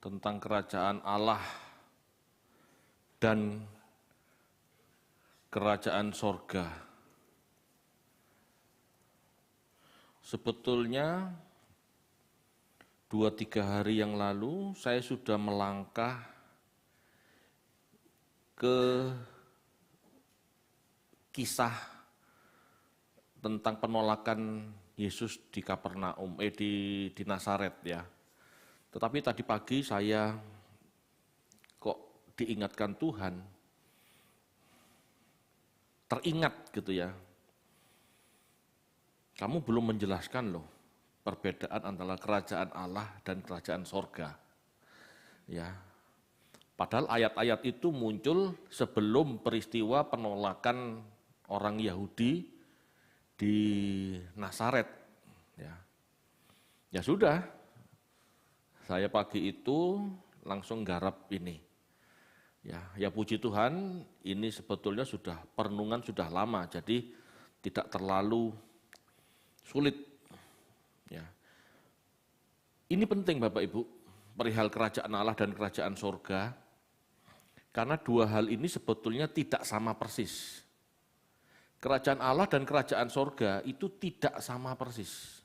tentang kerajaan Allah dan kerajaan sorga. Sebetulnya 2-3 hari yang lalu saya sudah melangkah ke kisah tentang penolakan Yesus di Kapernaum, di Nazaret ya. Tetapi tadi pagi saya kok diingatkan Tuhan, teringat gitu ya. Kamu belum menjelaskan loh perbedaan antara kerajaan Allah dan kerajaan sorga. Ya. Padahal ayat-ayat itu muncul sebelum peristiwa penolakan orang Yahudi di Nazaret. Ya sudah, saya pagi itu langsung garap ini. Ya puji Tuhan, ini sebetulnya sudah perenungan sudah lama, jadi tidak terlalu sulit. Ya. Ini penting Bapak Ibu, perihal kerajaan Allah dan kerajaan sorga, karena dua hal ini sebetulnya tidak sama persis. Kerajaan Allah dan kerajaan sorga itu tidak sama persis.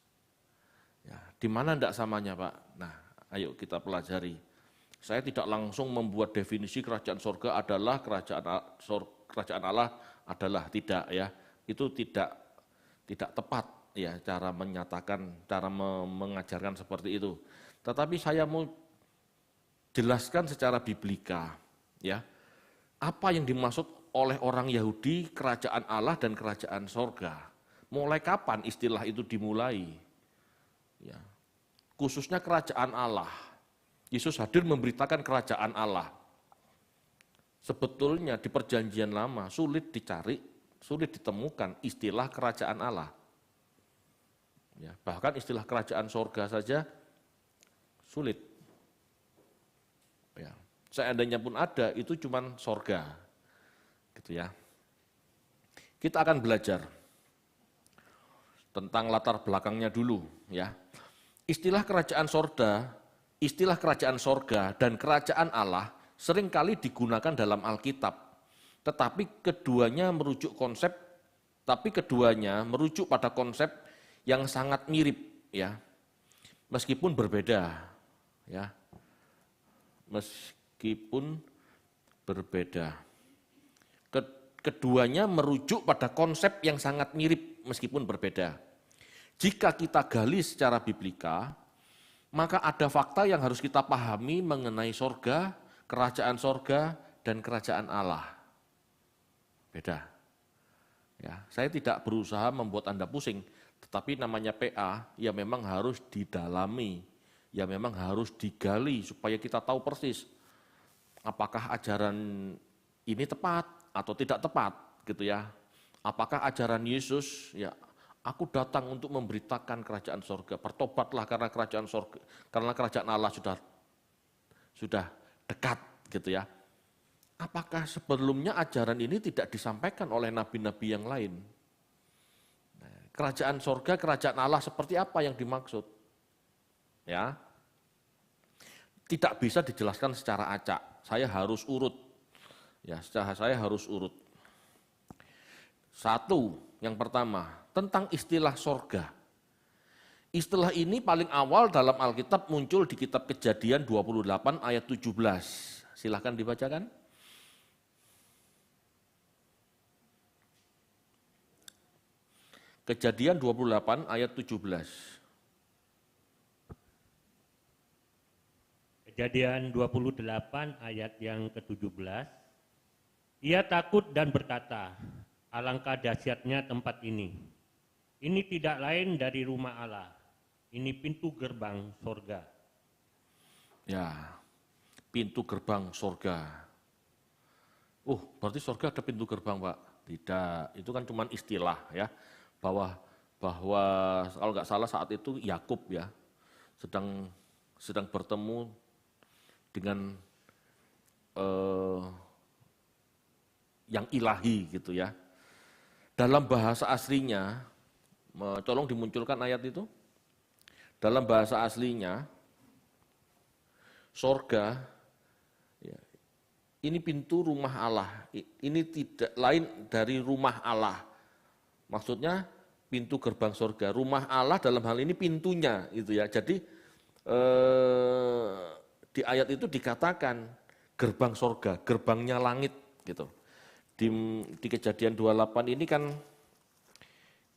Ya, di mana tidak samanya Pak? Nah, ayo kita pelajari. Saya tidak langsung membuat definisi kerajaan sorga adalah kerajaan Allah adalah tidak ya. Itu tidak tepat ya cara menyatakan, cara mengajarkan seperti itu. Tetapi saya mau jelaskan secara biblika ya. Apa yang dimaksud oleh orang Yahudi kerajaan Allah dan kerajaan sorga? Mulai kapan istilah itu dimulai? Ya. Khususnya kerajaan Allah. Yesus hadir memberitakan kerajaan Allah. Sebetulnya di perjanjian lama sulit dicari, sulit ditemukan istilah kerajaan Allah. Ya, bahkan istilah kerajaan sorga saja sulit. Ya. Seandainya pun ada, itu cuma sorga. Gitu ya. Kita akan belajar tentang latar belakangnya dulu. Ya. Istilah kerajaan sorga dan kerajaan Allah seringkali digunakan dalam Alkitab, tetapi keduanya merujuk pada konsep yang sangat mirip, ya, meskipun berbeda, ya, Keduanya merujuk pada konsep yang sangat mirip meskipun berbeda. Jika kita gali secara biblika, maka ada fakta yang harus kita pahami mengenai sorga, kerajaan sorga, dan kerajaan Allah. Beda. Ya, saya tidak berusaha membuat Anda pusing, tetapi namanya PA, ya memang harus didalami, ya memang harus digali supaya kita tahu persis apakah ajaran ini tepat atau tidak tepat, gitu ya. Apakah ajaran Yesus, ya aku datang untuk memberitakan kerajaan sorga, bertobatlah karena kerajaan sorga, karena kerajaan Allah sudah dekat, gitu ya. Apakah sebelumnya ajaran ini tidak disampaikan oleh nabi-nabi yang lain? Kerajaan sorga, kerajaan Allah seperti apa yang dimaksud? Ya, tidak bisa dijelaskan secara acak. Saya harus urut. Ya, saya harus urut. Satu, yang pertama, tentang istilah sorga. Istilah ini paling awal dalam Alkitab muncul di kitab Kejadian 28 ayat 17. Silahkan dibacakan. Kejadian 28 ayat 17. Kejadian 28 ayat yang ke-17. Ia takut dan berkata, alangkah dahsyatnya tempat ini. Ini tidak lain dari rumah Allah. Ini pintu gerbang sorga. Ya, pintu gerbang sorga. Berarti sorga ada pintu gerbang, Pak? Tidak, itu kan cuma istilah ya. Bahwa kalau nggak salah saat itu Yakub ya sedang bertemu dengan yang ilahi gitu ya. Dalam bahasa aslinya, tolong dimunculkan ayat itu. Dalam bahasa aslinya, sorga, ya, ini pintu rumah Allah, ini tidak lain dari rumah Allah. Maksudnya pintu gerbang sorga, rumah Allah dalam hal ini pintunya, itu ya. Jadi di ayat itu dikatakan gerbang sorga, gerbangnya langit, gitu. Di Kejadian 28 ini kan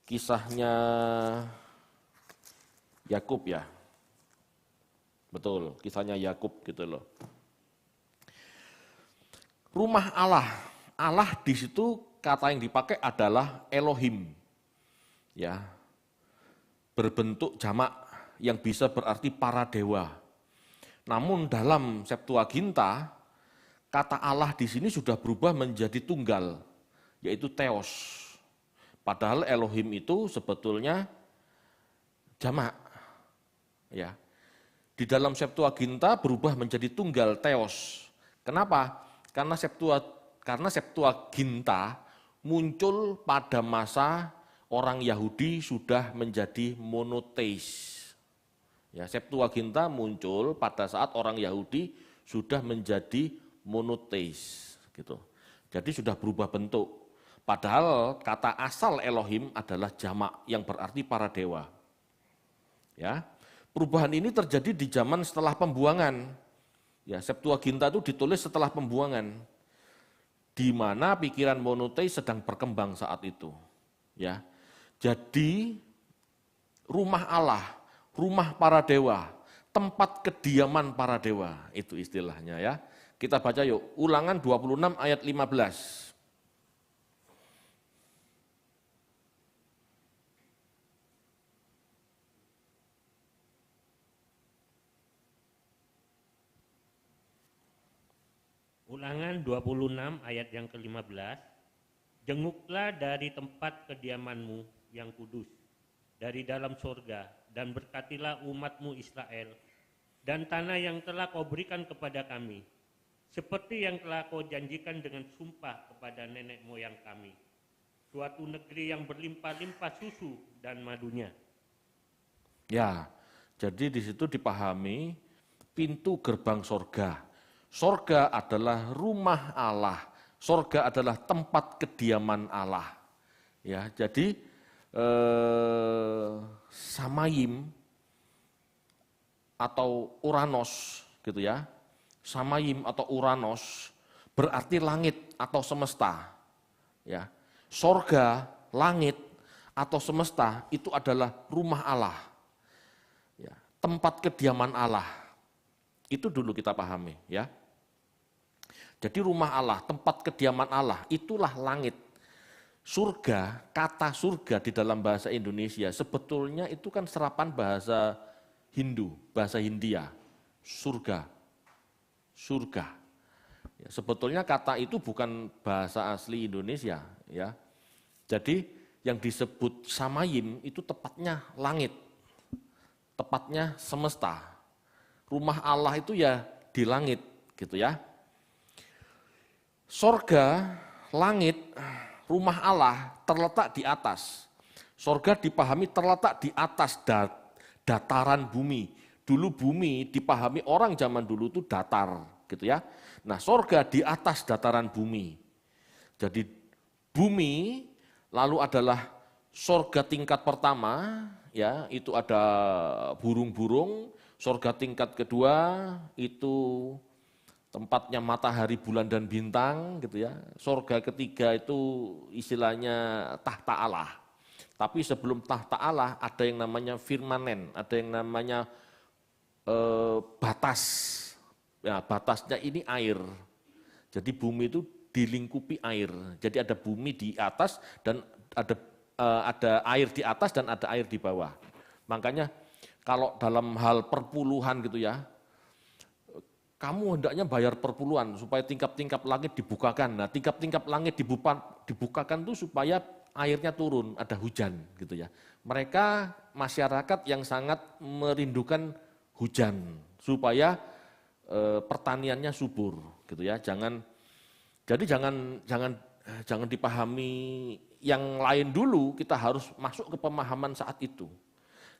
kisahnya Yakub ya, betul, kisahnya Yakub gitu loh. Rumah Allah, Allah di situ kata yang dipakai adalah Elohim, ya, berbentuk jamak yang bisa berarti para dewa. Namun dalam Septuaginta kata Allah di sini sudah berubah menjadi tunggal, yaitu Theos. Padahal Elohim itu sebetulnya jamak. Ya. Di dalam Septuaginta berubah menjadi tunggal Theos. Kenapa? Karena Septuaginta muncul pada masa orang Yahudi sudah menjadi monoteis. Ya, Septuaginta muncul pada saat orang Yahudi sudah menjadi monoteis, gitu. Jadi sudah berubah bentuk. Padahal kata asal Elohim adalah jamak yang berarti para dewa. Ya, perubahan ini terjadi di zaman setelah pembuangan. Ya, Septuaginta itu ditulis setelah pembuangan, di mana pikiran monoteis sedang berkembang saat itu. Ya, jadi rumah Allah, rumah para dewa, tempat kediaman para dewa, itu istilahnya ya. Kita baca yuk, Ulangan 26 ayat 15. Ulangan 26 ayat yang ke-15. Jenguklah dari tempat kediamanmu yang kudus, dari dalam sorga, dan berkatilah umatmu Israel, dan tanah yang telah kau berikan kepada kami, seperti yang telah kau janjikan dengan sumpah kepada nenek moyang kami, suatu negeri yang berlimpah-limpah susu dan madunya. Ya, jadi di situ dipahami pintu gerbang sorga. Sorga adalah rumah Allah, sorga adalah tempat kediaman Allah. Ya, jadi Samayim atau Uranos gitu ya. Samayim atau Uranos berarti langit atau semesta. Ya. Sorga, langit atau semesta itu adalah rumah Allah. Ya, tempat kediaman Allah. Itu dulu kita pahami ya. Jadi rumah Allah, tempat kediaman Allah, itulah langit. Surga, kata surga di dalam bahasa Indonesia sebetulnya itu kan serapan bahasa Hindu, bahasa Hindia. Surga, surga. Ya, sebetulnya kata itu bukan bahasa asli Indonesia, ya. Jadi yang disebut Samayim itu tepatnya langit, tepatnya semesta. Rumah Allah itu ya di langit, gitu ya. Sorga, langit, rumah Allah terletak di atas. Sorga dipahami terletak di atas dataran bumi. Dulu bumi dipahami orang zaman dulu itu datar, gitu ya. Nah, sorga di atas dataran bumi. Jadi bumi lalu adalah sorga tingkat pertama, ya itu ada burung-burung. Sorga tingkat kedua itu tempatnya matahari, bulan, dan bintang, gitu ya. Sorga ketiga itu istilahnya tahta Allah. Tapi sebelum tahta Allah ada yang namanya firmanen, ada yang namanya batas. Ya, batasnya ini air. Jadi bumi itu dilingkupi air. Jadi ada bumi di atas dan ada air di atas dan ada air di bawah. Makanya kalau dalam hal perpuluhan gitu ya, kamu hendaknya bayar perpuluhan supaya tingkap-tingkap langit dibukakan. Nah, tingkap-tingkap langit dibukakan itu supaya airnya turun, ada hujan gitu ya. Mereka masyarakat yang sangat merindukan hujan supaya pertaniannya subur gitu ya. Jangan dipahami yang lain dulu, kita harus masuk ke pemahaman saat itu.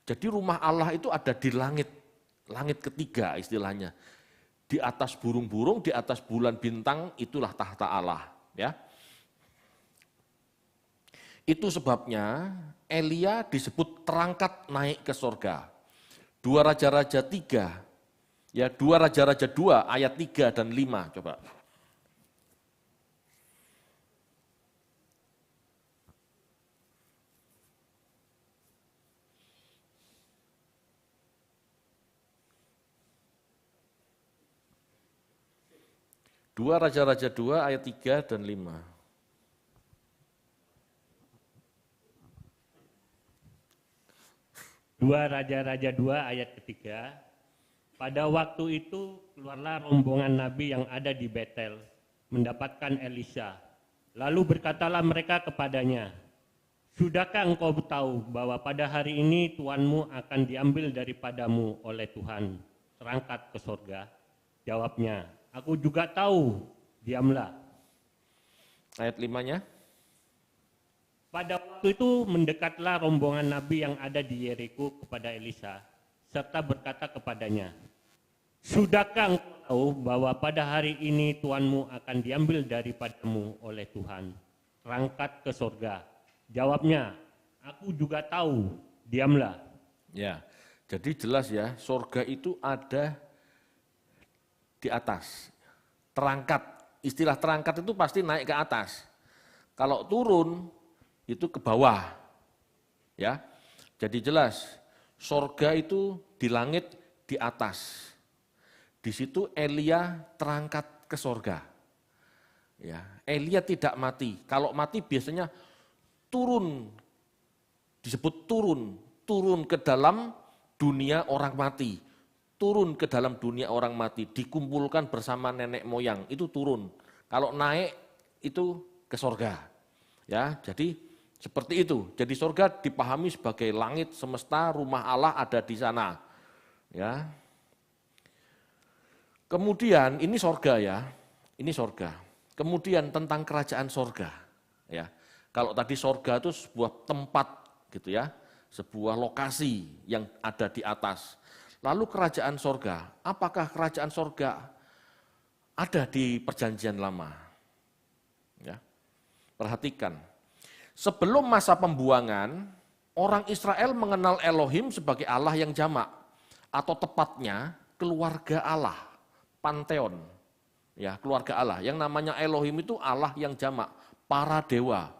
Jadi rumah Allah itu ada di langit, langit ketiga istilahnya. di atas burung-burung, di atas bulan bintang, itulah tahta Allah. Ya. Itu sebabnya Elia disebut terangkat naik ke sorga. 2 Raja-Raja 3, ya 2 Raja-Raja 2 ayat 3 dan 5, coba. Dua Raja-Raja 2 ayat 3 dan 5. Dua Raja-Raja 2 ayat ketiga. Pada waktu itu keluarlah rombongan nabi yang ada di Betel mendapatkan Elisa. Lalu berkatalah mereka kepadanya, "Sudahkah engkau tahu bahwa pada hari ini tuanmu akan diambil daripadamu oleh Tuhan, terangkat ke sorga?" Jawabnya, "Aku juga tahu, diamlah." Ayat 5-nya. Pada waktu itu mendekatlah rombongan nabi yang ada di Yeriko kepada Elisa, serta berkata kepadanya, "Sudahkah engkau tahu bahwa pada hari ini tuanmu akan diambil daripadamu oleh Tuhan, terangkat ke sorga?" Jawabnya, "Aku juga tahu, diamlah." Ya, jadi jelas ya, sorga itu ada di atas. Terangkat, istilah terangkat itu pasti naik ke atas. Kalau turun, itu ke bawah. Ya. Jadi jelas, sorga itu di langit di atas. Di situ Elia terangkat ke sorga. Ya, Elia tidak mati. Kalau mati biasanya turun, disebut turun ke dalam dunia orang mati. Turun ke dalam dunia orang mati, dikumpulkan bersama nenek moyang, itu turun. Kalau naik itu ke sorga. Ya, jadi seperti itu. Jadi sorga dipahami sebagai langit semesta, rumah Allah ada di sana. Ya. Kemudian ini sorga ya, ini sorga. Kemudian tentang kerajaan sorga. Ya. Kalau tadi sorga itu sebuah tempat gitu ya, sebuah lokasi yang ada di atas. Lalu kerajaan sorga, apakah kerajaan sorga ada di perjanjian lama? Ya. Perhatikan. Sebelum masa pembuangan, orang Israel mengenal Elohim sebagai Allah yang jamak, atau tepatnya keluarga Allah, pantheon. Ya, keluarga Allah. Yang namanya Elohim itu Allah yang jamak, para dewa.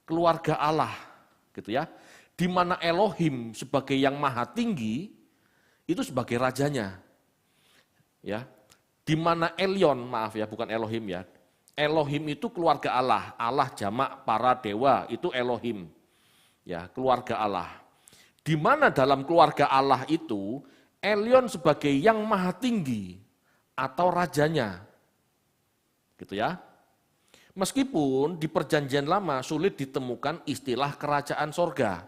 Keluarga Allah, gitu ya. Di mana Elohim sebagai yang maha tinggi itu sebagai rajanya. Ya. Di mana Elyon, maaf ya, bukan Elohim ya. Elohim itu keluarga Allah, Allah jamak para dewa, itu Elohim. Ya, keluarga Allah. Di mana dalam keluarga Allah itu, Elyon sebagai yang maha tinggi atau rajanya. Gitu ya. Meskipun di perjanjian lama sulit ditemukan istilah kerajaan sorga.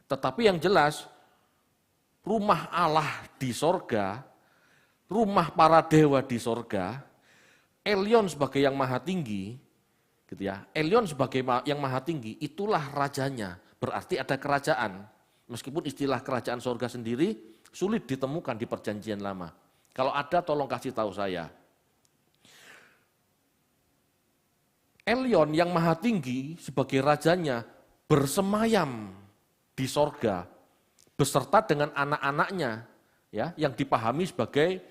Tetapi yang jelas, rumah Allah di sorga, rumah para dewa di sorga, Elyon sebagai yang maha tinggi, gitu ya. Elyon sebagai yang maha tinggi, itulah rajanya. Berarti ada kerajaan. Meskipun istilah kerajaan sorga sendiri sulit ditemukan di perjanjian lama. Kalau ada tolong kasih tahu saya. Elyon yang maha tinggi sebagai rajanya bersemayam di sorga beserta dengan anak-anaknya, ya, yang dipahami sebagai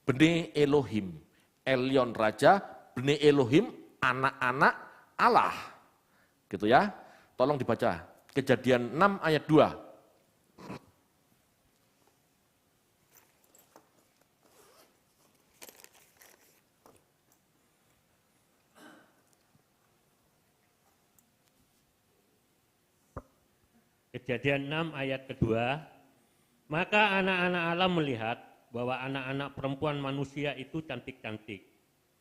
Bene Elohim. Elyon raja, Bene Elohim anak-anak Allah. Gitu ya. Tolong dibaca. Kejadian 6 ayat 2. Kejadian 6 ayat kedua. Maka anak-anak Allah melihat bahwa anak-anak perempuan manusia itu cantik-cantik.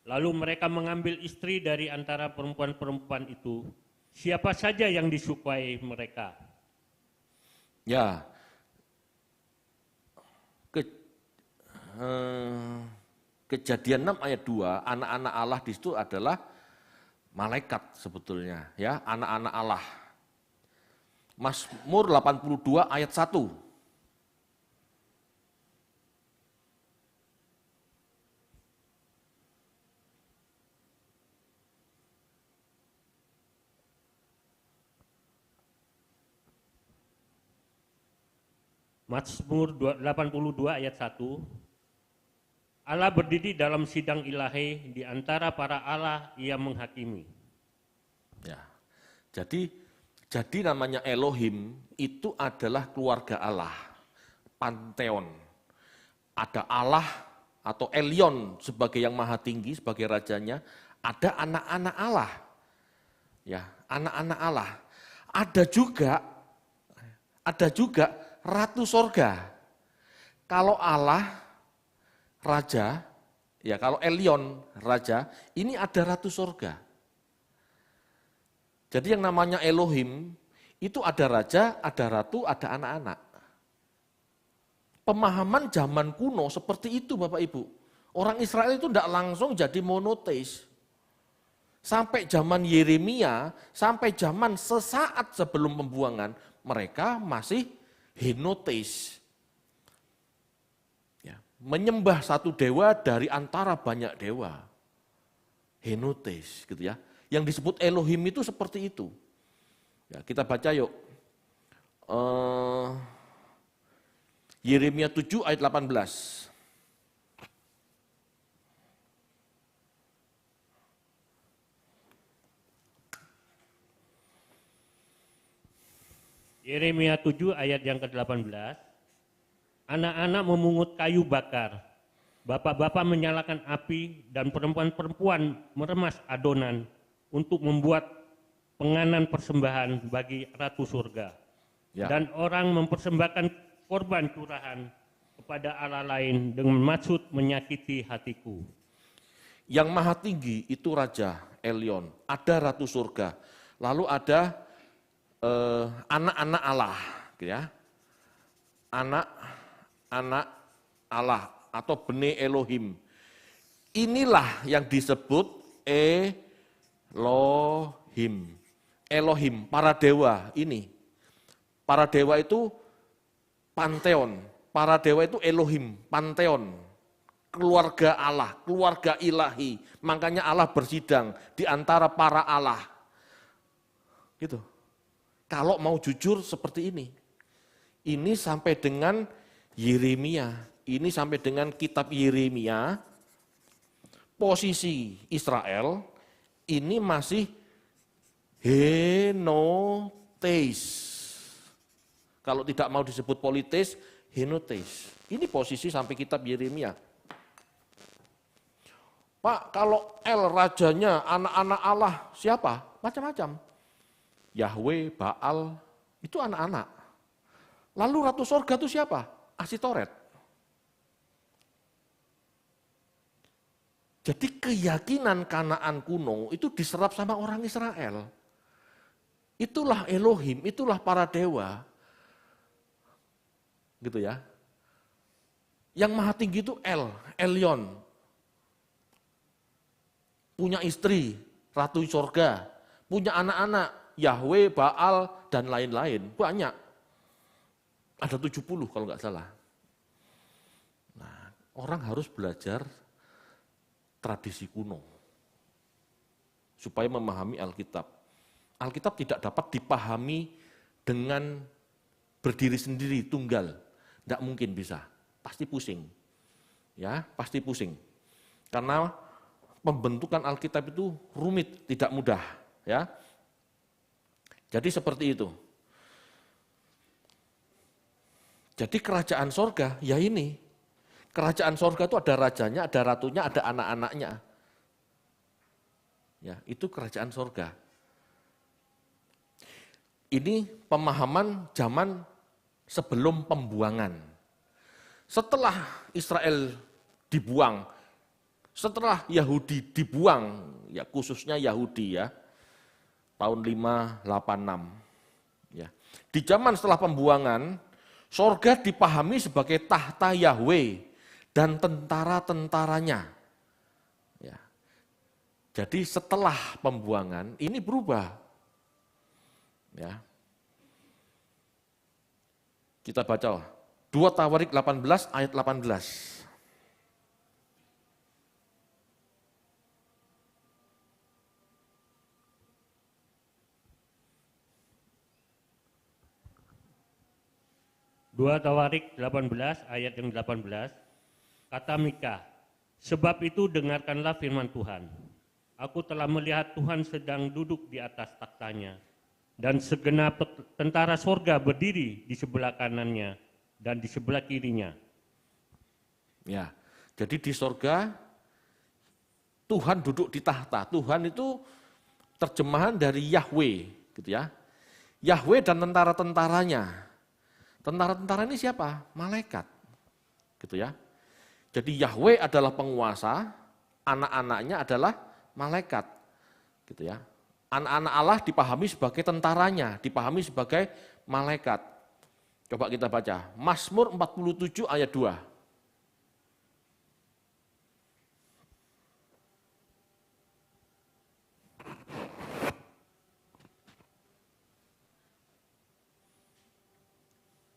Lalu mereka mengambil istri dari antara perempuan-perempuan itu, siapa saja yang disukai mereka. Ya, Kejadian 6 ayat 2, anak-anak Allah di situ adalah malaikat sebetulnya, ya, anak-anak Allah. Mazmur 82 ayat 1. Mazmur 82 ayat 1. Allah berdiri dalam sidang ilahi, di antara para Allah ia menghakimi. Ya. Jadi namanya Elohim itu adalah keluarga Allah, panteon. Ada Allah atau Elyon sebagai yang maha tinggi, sebagai rajanya, ada anak-anak Allah. Ya, anak-anak Allah. Ada juga ratu sorga. Kalau Allah raja, ya kalau Elyon raja, ini ada ratu sorga. Jadi yang namanya Elohim itu ada raja, ada ratu, ada anak-anak. Pemahaman zaman kuno seperti itu Bapak Ibu. Orang Israel itu tidak langsung jadi monoteis. Sampai zaman Yeremia, sampai zaman sesaat sebelum pembuangan, mereka masih henoteis. Ya, menyembah satu dewa dari antara banyak dewa. Henoteis gitu ya. Yang disebut Elohim itu seperti itu. Ya, kita baca yuk. Yeremia 7 ayat 18. Yeremia 7 ayat yang ke-18. Anak-anak memungut kayu bakar, bapak-bapak menyalakan api, dan perempuan-perempuan meremas adonan untuk membuat penganan persembahan bagi ratu surga. Ya. Dan orang mempersembahkan korban curahan kepada Allah lain dengan maksud menyakiti hatiku. Yang maha tinggi itu Raja Elyon, ada ratu surga, lalu ada anak-anak Allah, gitu ya. Anak-anak Allah atau Bene Elohim. Inilah yang disebut Elohim. Elohim, para dewa ini. Para dewa itu panteon. Para dewa itu Elohim, panteon. Keluarga Allah, keluarga ilahi. Makanya Allah bersidang di antara para Allah. Gitu. Kalau mau jujur seperti ini. Ini sampai dengan Yeremia. Ini sampai dengan kitab Yeremia. Posisi Israel ini masih henoteis. Kalau tidak mau disebut politis, henoteis. Ini posisi sampai kitab Yeremia. Pak, kalau El rajanya, anak-anak Allah, siapa? Macam-macam. Yahweh, Baal, itu anak-anak. Lalu ratu sorga itu siapa? Asitoret. Jadi keyakinan Kanaan kuno itu diserap sama orang Israel. Itulah Elohim, itulah para dewa. Gitu ya. Yang maha tinggi itu Elyon. Punya istri, ratu sorga. Punya anak-anak, Yahweh, Baal, dan lain-lain. Banyak. Ada 70 kalau nggak salah. Nah, orang harus belajar tradisi kuno. Supaya memahami Alkitab. Alkitab tidak dapat dipahami dengan berdiri sendiri, tunggal. Tidak mungkin bisa. Pasti pusing. Ya, pasti pusing. Karena pembentukan Alkitab itu rumit, tidak mudah. Ya. Jadi seperti itu. Jadi kerajaan sorga, ya ini. Kerajaan sorga itu ada rajanya, ada ratunya, ada anak-anaknya. Ya, itu kerajaan sorga. Ini pemahaman zaman sebelum pembuangan. Setelah Israel dibuang, setelah Yahudi dibuang, ya khususnya Yahudi ya, tahun 586. Ya. Di zaman setelah pembuangan, sorga dipahami sebagai tahta Yahweh dan tentara-tentaranya. Ya. Jadi setelah pembuangan ini berubah. Ya. Kita baca 2 Tawarik 18 ayat 18. 2 Tawarik 18 ayat yang 18, kata Mika, sebab itu dengarkanlah firman Tuhan. Aku telah melihat Tuhan sedang duduk di atas taktanya, dan segenap tentara sorga berdiri di sebelah kanannya dan di sebelah kirinya. Ya, jadi di sorga Tuhan duduk di tahta. Tuhan itu terjemahan dari Yahweh, gitu ya. Yahweh dan tentara-tentaranya. Tentara-tentara ini siapa? Malaikat, gitu ya. Jadi Yahweh adalah penguasa, anak-anaknya adalah malaikat, gitu ya. Anak-anak Allah dipahami sebagai tentaranya, dipahami sebagai malaikat. Coba kita baca, Mazmur 47 ayat 2.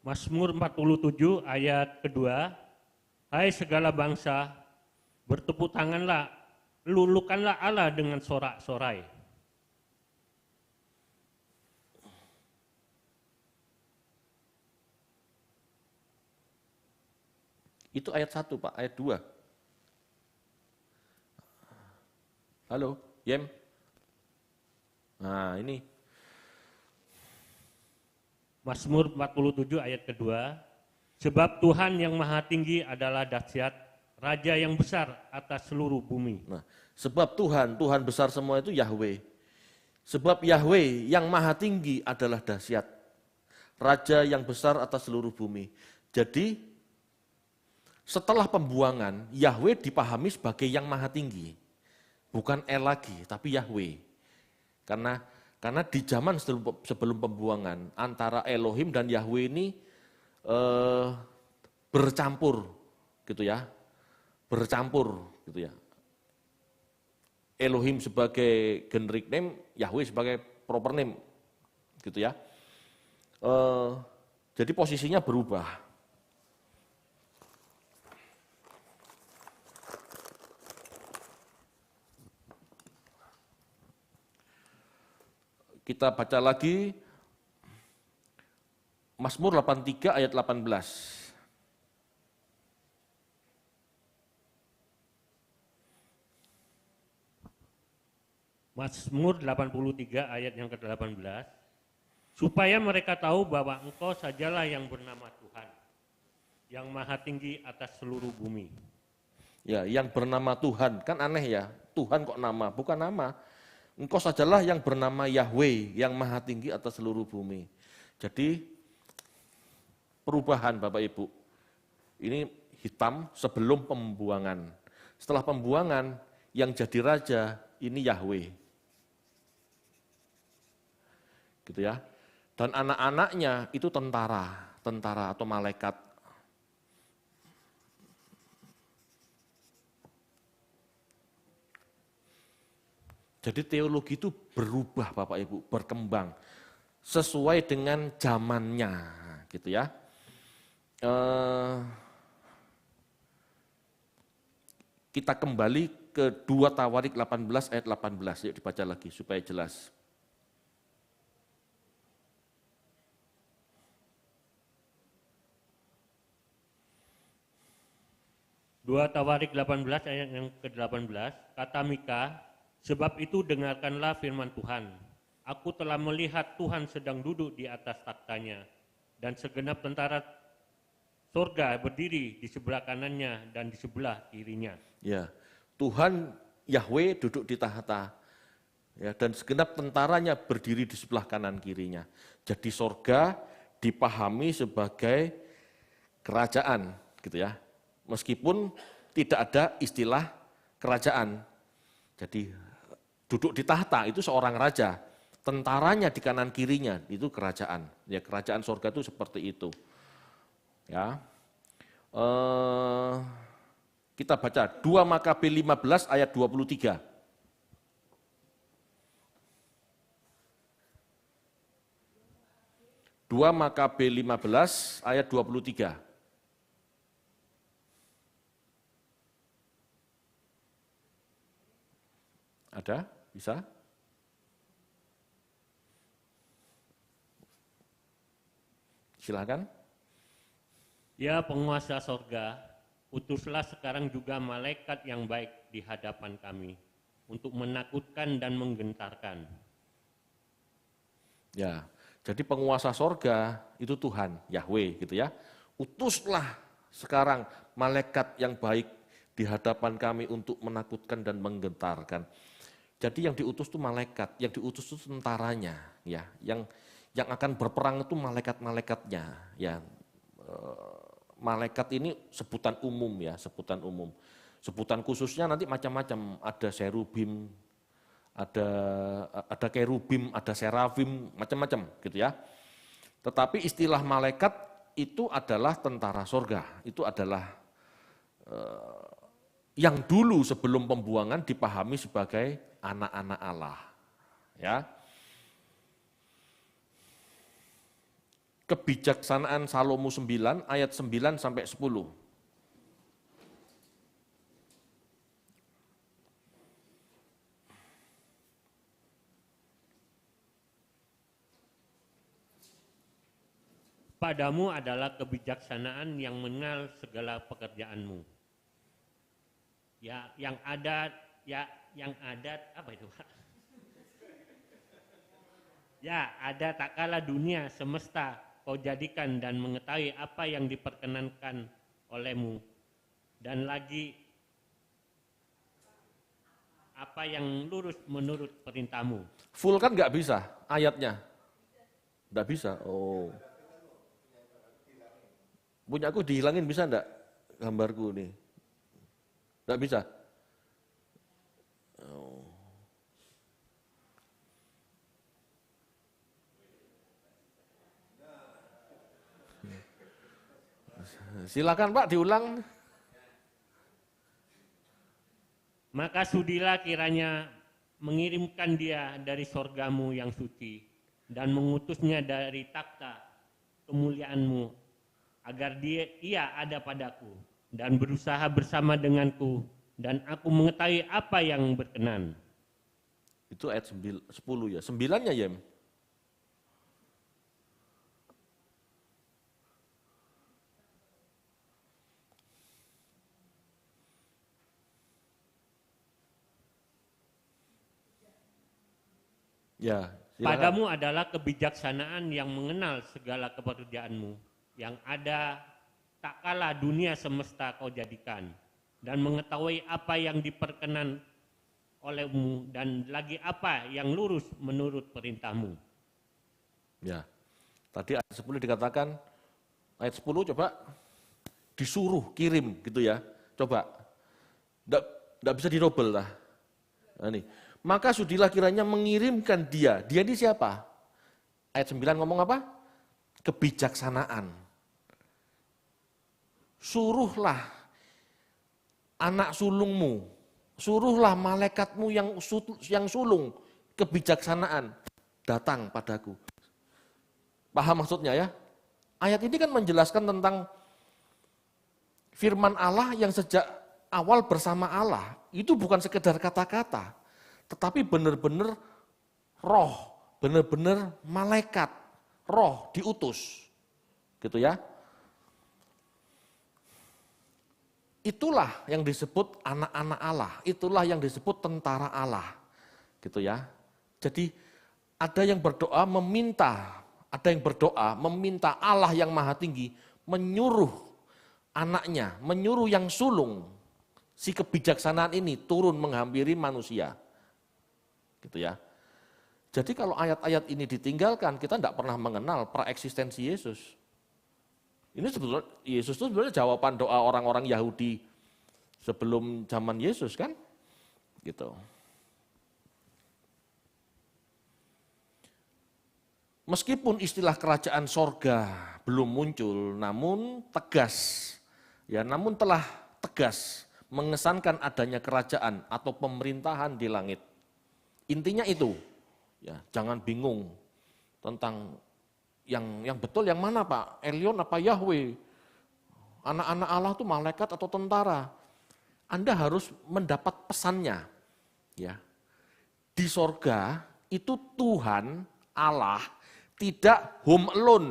Mazmur 47 ayat kedua, hai segala bangsa, bertepuk tanganlah, lulukanlah Allah dengan sorak-sorai. Itu ayat 1 Pak, ayat 2. Halo, Yem? Nah ini. Mazmur 47 ayat kedua, sebab Tuhan yang maha tinggi adalah dahsyat, Raja yang besar atas seluruh bumi. Nah, sebab Tuhan besar semua itu Yahweh. Sebab Yahweh yang maha tinggi adalah dahsyat, Raja yang besar atas seluruh bumi. Jadi setelah pembuangan, Yahweh dipahami sebagai yang maha tinggi. Bukan El lagi, tapi Yahweh. Karena di zaman sebelum pembuangan, antara Elohim dan Yahweh ini bercampur, gitu ya. Bercampur, gitu ya. Elohim sebagai generic name, Yahweh sebagai proper name, gitu ya. Jadi posisinya berubah. Kita baca lagi Mazmur 83 ayat 18. Mazmur 83 ayat yang ke-18, supaya mereka tahu bahwa Engkau sajalah yang bernama Tuhan, yang maha tinggi atas seluruh bumi. Ya, yang bernama Tuhan, kan aneh ya, Tuhan kok nama, bukan nama. Engkau sajalah yang bernama Yahweh, yang maha tinggi atas seluruh bumi. Jadi perubahan Bapak Ibu, ini hitam sebelum pembuangan. Setelah pembuangan, yang jadi raja ini Yahweh. Gitu ya. Dan anak-anaknya itu tentara atau malaikat. Jadi teologi itu berubah Bapak Ibu, berkembang sesuai dengan zamannya, gitu ya. Kita kembali ke 2 Tawarik 18 ayat 18, yuk dibaca lagi supaya jelas. Dua Tawarik 18 ayat yang ke-18, kata Mika, sebab itu dengarkanlah firman Tuhan. Aku telah melihat Tuhan sedang duduk di atas taktanya, dan segenap tentara surga berdiri di sebelah kanannya dan di sebelah kirinya. Ya, Tuhan Yahweh duduk di tahta, ya, dan segenap tentaranya berdiri di sebelah kanan kirinya. Jadi sorga dipahami sebagai kerajaan, gitu ya. Meskipun tidak ada istilah kerajaan. Jadi duduk di tahta itu seorang raja, tentaranya di kanan kirinya itu kerajaan. Ya, kerajaan sorga itu seperti itu. Ya. Kita baca 2 Makabe 15 ayat 23. 2 Makabe 15 ayat 23. Ada? Bisa? Silakan. Ya penguasa sorga, utuslah sekarang juga malaikat yang baik di hadapan kami untuk menakutkan dan menggentarkan. Ya, jadi penguasa sorga itu Tuhan, Yahweh gitu ya. Utuslah sekarang malaikat yang baik di hadapan kami untuk menakutkan dan menggentarkan. Jadi yang diutus itu malaikat, yang diutus itu tentaranya, ya. Yang akan berperang itu malaikat-malaikatnya, ya. Malaikat ini sebutan umum ya, sebutan umum. Sebutan khususnya nanti macam-macam, ada serubim, ada kerubim, ada serafim, macam-macam gitu ya. Tetapi istilah malaikat itu adalah tentara sorga, itu adalah yang dulu sebelum pembuangan dipahami sebagai anak-anak Allah. Ya. Kebijaksanaan Salomo 9 ayat 9 sampai 10. Padamu adalah kebijaksanaan yang mengenal segala pekerjaanmu. Ya, yang adat apa itu, Pak? Ya, ada tak kala dunia semesta kau jadikan dan mengetahui apa yang diperkenankan olehmu, dan lagi apa yang lurus menurut perintahmu. Full kan nggak bisa ayatnya? Nggak bisa, oh. Punya aku dihilangin bisa enggak gambarku nih? Enggak bisa? Oh. Silakan Pak diulang. Maka sudilah kiranya mengirimkan dia dari sorgamu yang suci dan mengutusnya dari takhta kemuliaanmu agar ia ada padaku dan berusaha bersama denganku dan aku mengetahui apa yang berkenan. Itu ayat 10 ya. 9-nya ya. Ya, silakan. Padamu adalah kebijaksanaan yang mengenal segala kepekerjaanmu, yang ada tak kala dunia semesta kau jadikan, dan mengetahui apa yang diperkenan olehmu, dan lagi apa yang lurus menurut perintahmu. Ya, tadi ayat 10 dikatakan, ayat 10 coba disuruh kirim gitu ya, coba. Nggak bisa dirobel lah. Nah, nih. Maka sudilah kiranya mengirimkan dia ini siapa? Ayat 9 ngomong apa? Kebijaksanaan. Suruhlah anak sulungmu, suruhlah malaikatmu yang sulung kebijaksanaan datang padaku. Paham maksudnya ya? Ayat ini kan menjelaskan tentang firman Allah yang sejak awal bersama Allah. Itu bukan sekedar kata-kata, tetapi benar-benar roh, benar-benar malaikat, roh diutus. Gitu ya. Itulah yang disebut anak-anak Allah, itulah yang disebut tentara Allah. Gitu ya. Jadi ada yang berdoa meminta Allah yang Maha Tinggi menyuruh anaknya, menyuruh yang sulung si kebijaksanaan ini turun menghampiri manusia. Gitu ya. Jadi kalau ayat-ayat ini ditinggalkan, kita tidak pernah mengenal praeksistensi Yesus. Ini sebetulnya Yesus itu sebenarnya jawaban doa orang-orang Yahudi sebelum zaman Yesus kan? Gitu. Meskipun istilah kerajaan sorga belum muncul, namun telah tegas mengesankan adanya kerajaan atau pemerintahan di langit. Intinya itu, ya jangan bingung tentang yang betul yang mana Pak, Elyon apa Yahweh, anak-anak Allah itu malaikat atau tentara. Anda harus mendapat pesannya, ya di sorga itu Tuhan Allah tidak home alone.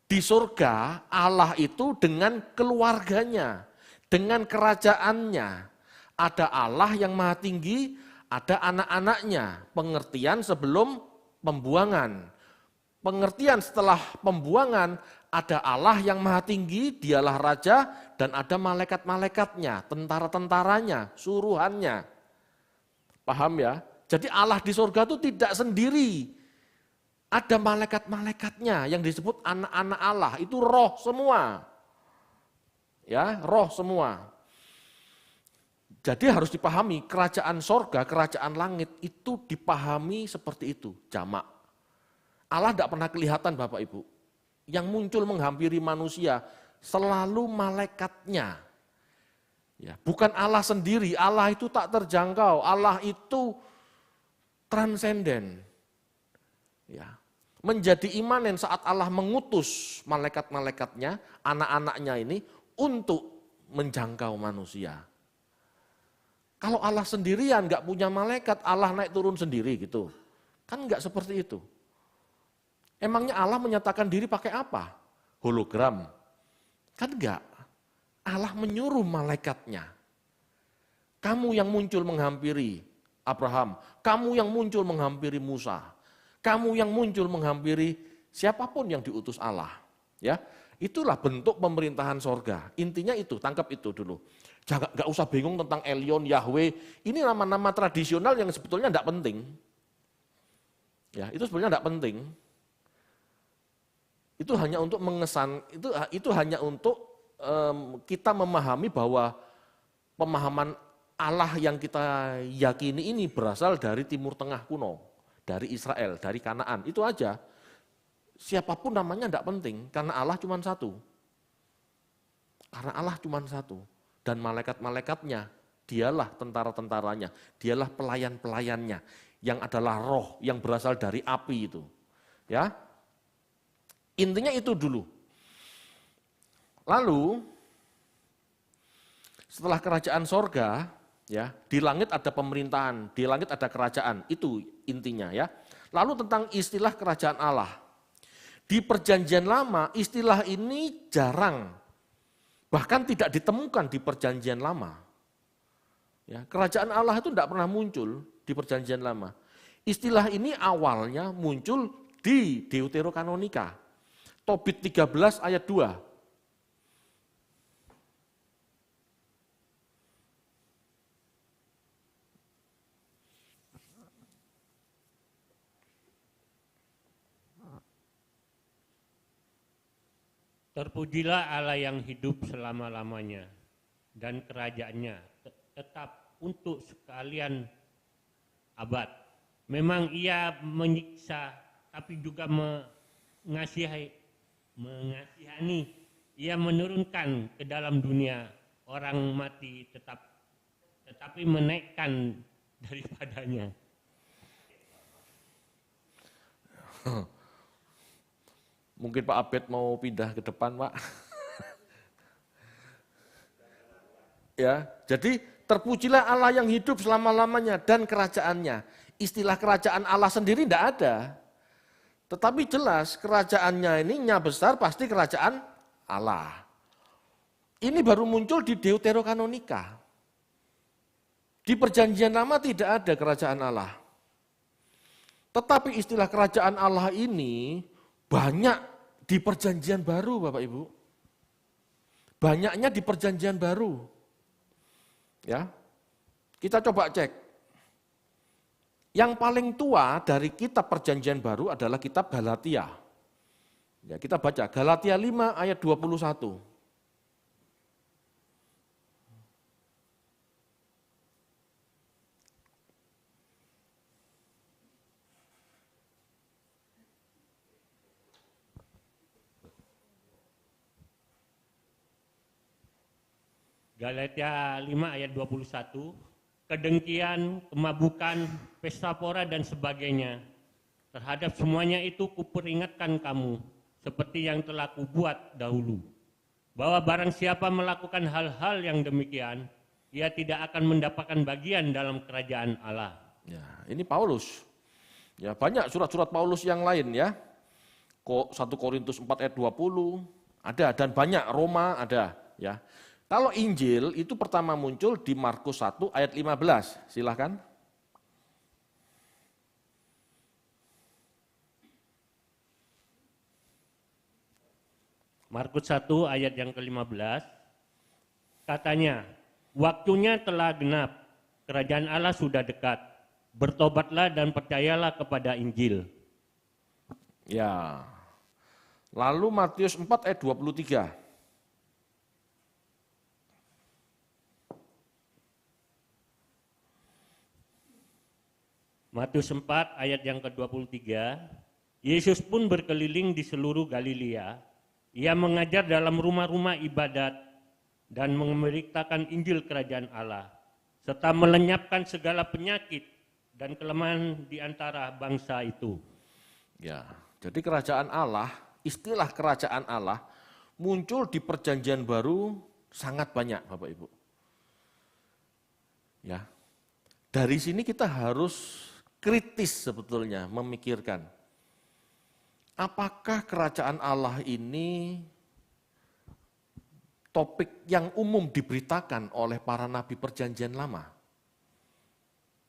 Di surga Allah itu dengan keluarganya, dengan kerajaannya. Ada Allah yang maha tinggi, ada anak-anaknya. Pengertian sebelum pembuangan. Pengertian setelah pembuangan, ada Allah yang maha tinggi, dialah raja, dan ada malaikat-malaikatnya, tentara-tentaranya, suruhannya. Paham ya? Jadi Allah di surga itu tidak sendiri. Ada malaikat-malaikatnya yang disebut anak-anak Allah, itu roh semua. Ya, roh semua. Jadi harus dipahami, kerajaan sorga, kerajaan langit itu dipahami seperti itu, jamak. Allah tidak pernah kelihatan Bapak Ibu. Yang muncul menghampiri manusia selalu malaikatnya. Ya, bukan Allah sendiri, Allah itu tak terjangkau, Allah itu transenden. Ya, menjadi imanen saat Allah mengutus malaikat-malaikatnya, anak-anaknya ini untuk menjangkau manusia. Kalau Allah sendirian nggak punya malaikat, Allah naik turun sendiri gitu. Kan nggak seperti itu. Emangnya Allah menyatakan diri pakai apa? Hologram. Kan enggak. Allah menyuruh malaikatnya. Kamu yang muncul menghampiri Abraham, kamu yang muncul menghampiri Musa, kamu yang muncul menghampiri siapapun yang diutus Allah. Ya, itulah bentuk pemerintahan sorga. Intinya itu, tangkap itu dulu. Jangan, nggak usah bingung tentang Elyon, Yahweh. Ini nama-nama tradisional yang sebetulnya tidak penting. Ya, itu sebenarnya tidak penting. Itu hanya untuk mengesan, itu hanya untuk kita memahami bahwa pemahaman Allah yang kita yakini ini berasal dari Timur Tengah kuno, dari Israel, dari Kanaan. Itu aja. Siapapun namanya tidak penting, karena Allah cuma satu. Karena Allah cuma satu. Dan malaikat-malaikatnya, dialah tentara-tentaranya, dialah pelayan-pelayannya, yang adalah roh, yang berasal dari api itu. Ya, intinya itu dulu. Lalu, setelah kerajaan sorga, ya, di langit ada pemerintahan, di langit ada kerajaan, itu intinya ya. Lalu tentang istilah kerajaan Allah. Di perjanjian lama, istilah ini jarang, bahkan tidak ditemukan di perjanjian lama. Ya, kerajaan Allah itu tidak pernah muncul di perjanjian lama. Istilah ini awalnya muncul di Deuterokanonika. Tobit 13 ayat 2. Terpujilah Allah yang hidup selama-lamanya dan kerajaannya tetap untuk sekalian abad. Memang ia menyiksa tapi juga mengasihani. Ia menurunkan ke dalam dunia orang mati tetapi menaikkan daripadanya. Mungkin Pak Abed mau pindah ke depan, Pak. Ya, jadi terpujilah Allah yang hidup selama-lamanya dan kerajaannya. Istilah kerajaan Allah sendiri tidak ada. Tetapi jelas kerajaannya ini nya besar pasti kerajaan Allah. Ini baru muncul di Deuterokanonika. Di perjanjian lama tidak ada kerajaan Allah. Tetapi istilah kerajaan Allah ini banyak di perjanjian baru, Bapak Ibu. Banyaknya di perjanjian baru. Ya. Kita coba cek. Yang paling tua dari kitab perjanjian baru adalah kitab Galatia. Ya, kita baca Galatia 5 ayat 21. Galatia 5 ayat 21, kedengkian, kemabukan, pesta pora dan sebagainya. Terhadap semuanya itu kuperingatkan kamu, seperti yang telah kubuat dahulu. Bahwa barang siapa melakukan hal-hal yang demikian, ia tidak akan mendapatkan bagian dalam kerajaan Allah. Ya, ini Paulus. Ya, banyak surat-surat Paulus yang lain ya. 1 Korintus 4 ayat 20 ada, dan banyak, Roma ada. Ya. Kalau Injil itu pertama muncul di Markus 1 ayat 15, silahkan. Markus 1 ayat yang ke-15, katanya, waktunya telah genap, kerajaan Allah sudah dekat, bertobatlah dan percayalah kepada Injil. Ya. Lalu Matius 4 ayat 23. Matius 4 ayat yang ke-23, Yesus pun berkeliling di seluruh Galilea. Ia mengajar dalam rumah-rumah ibadat dan memberitakan Injil kerajaan Allah, serta melenyapkan segala penyakit dan kelemahan di antara bangsa itu. Ya, jadi kerajaan Allah, istilah kerajaan Allah muncul di Perjanjian Baru sangat banyak, Bapak Ibu. Ya. Dari sini kita harus kritis sebetulnya memikirkan, apakah kerajaan Allah ini topik yang umum diberitakan oleh para nabi Perjanjian Lama?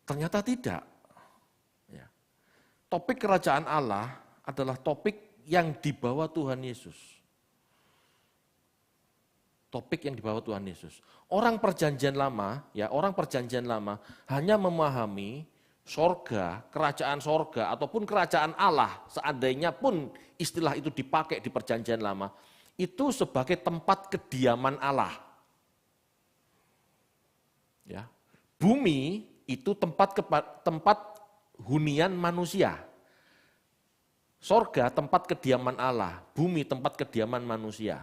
Ternyata tidak. Ya. Topik kerajaan Allah adalah topik yang dibawa Tuhan Yesus. Topik yang dibawa Tuhan Yesus. Orang Perjanjian Lama, ya orang Perjanjian Lama hanya memahami sorga, kerajaan sorga, ataupun kerajaan Allah, seandainya pun istilah itu dipakai di Perjanjian Lama, itu sebagai tempat kediaman Allah. Ya. Bumi itu tempat hunian manusia. Sorga tempat kediaman Allah, bumi tempat kediaman manusia.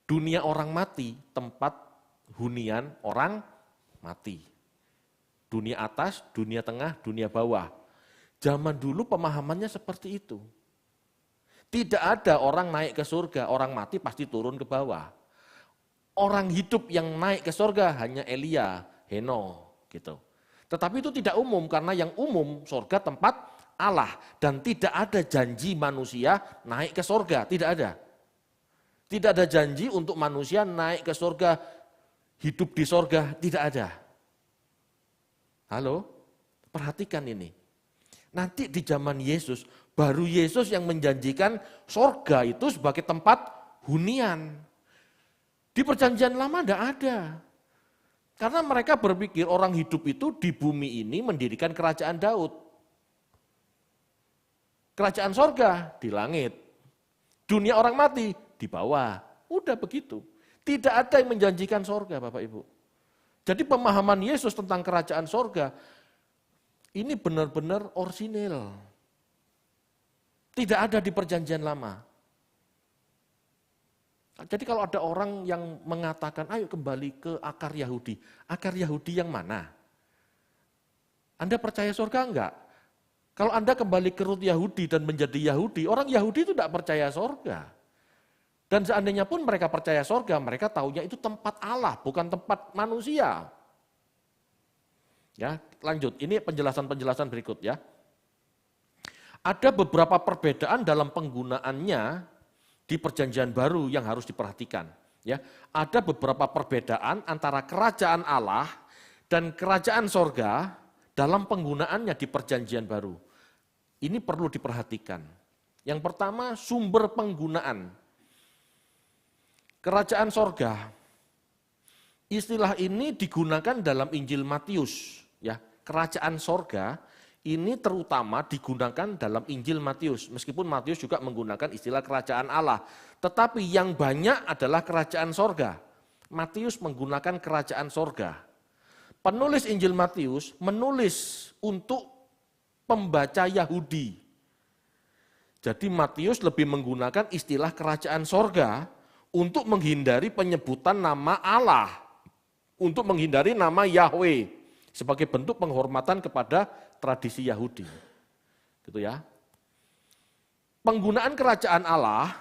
Dunia orang mati tempat hunian orang mati. Dunia atas, dunia tengah, dunia bawah. Zaman dulu pemahamannya seperti itu. Tidak ada orang naik ke surga, orang mati pasti turun ke bawah. Orang hidup yang naik ke surga hanya Elia, Henokh gitu. Tetapi itu tidak umum, karena yang umum surga tempat Allah. Dan tidak ada janji manusia naik ke surga, tidak ada. Tidak ada janji untuk manusia naik ke surga, hidup di surga, tidak ada. Halo, perhatikan ini. Nanti di zaman Yesus, baru Yesus yang menjanjikan surga itu sebagai tempat hunian. Di Perjanjian Lama tidak ada. Karena mereka berpikir orang hidup itu di bumi ini mendirikan kerajaan Daud. Kerajaan surga di langit. Dunia orang mati di bawah. Udah begitu. Tidak ada yang menjanjikan surga, Bapak Ibu. Jadi pemahaman Yesus tentang kerajaan sorga ini benar-benar orsinil. Tidak ada di Perjanjian Lama. Jadi kalau ada orang yang mengatakan, ayo kembali ke akar Yahudi. Akar Yahudi yang mana? Anda percaya sorga enggak? Kalau Anda kembali ke root Yahudi dan menjadi Yahudi, orang Yahudi itu tidak percaya sorga. Dan seandainya pun mereka percaya sorga, mereka taunya itu tempat Allah, bukan tempat manusia. Ya, lanjut, ini penjelasan-penjelasan berikut ya. Ada beberapa perbedaan dalam penggunaannya di Perjanjian Baru yang harus diperhatikan. Ya, ada beberapa perbedaan antara kerajaan Allah dan kerajaan sorga dalam penggunaannya di Perjanjian Baru. Ini perlu diperhatikan. Yang pertama, sumber penggunaan. Kerajaan sorga, istilah ini digunakan dalam Injil Matius. Ya, kerajaan sorga ini terutama digunakan dalam Injil Matius. Meskipun Matius juga menggunakan istilah kerajaan Allah. Tetapi yang banyak adalah kerajaan sorga. Matius menggunakan kerajaan sorga. Penulis Injil Matius menulis untuk pembaca Yahudi. Jadi Matius lebih menggunakan istilah kerajaan sorga untuk menghindari penyebutan nama Allah, untuk menghindari nama Yahweh sebagai bentuk penghormatan kepada tradisi Yahudi. Gitu ya. Penggunaan kerajaan Allah,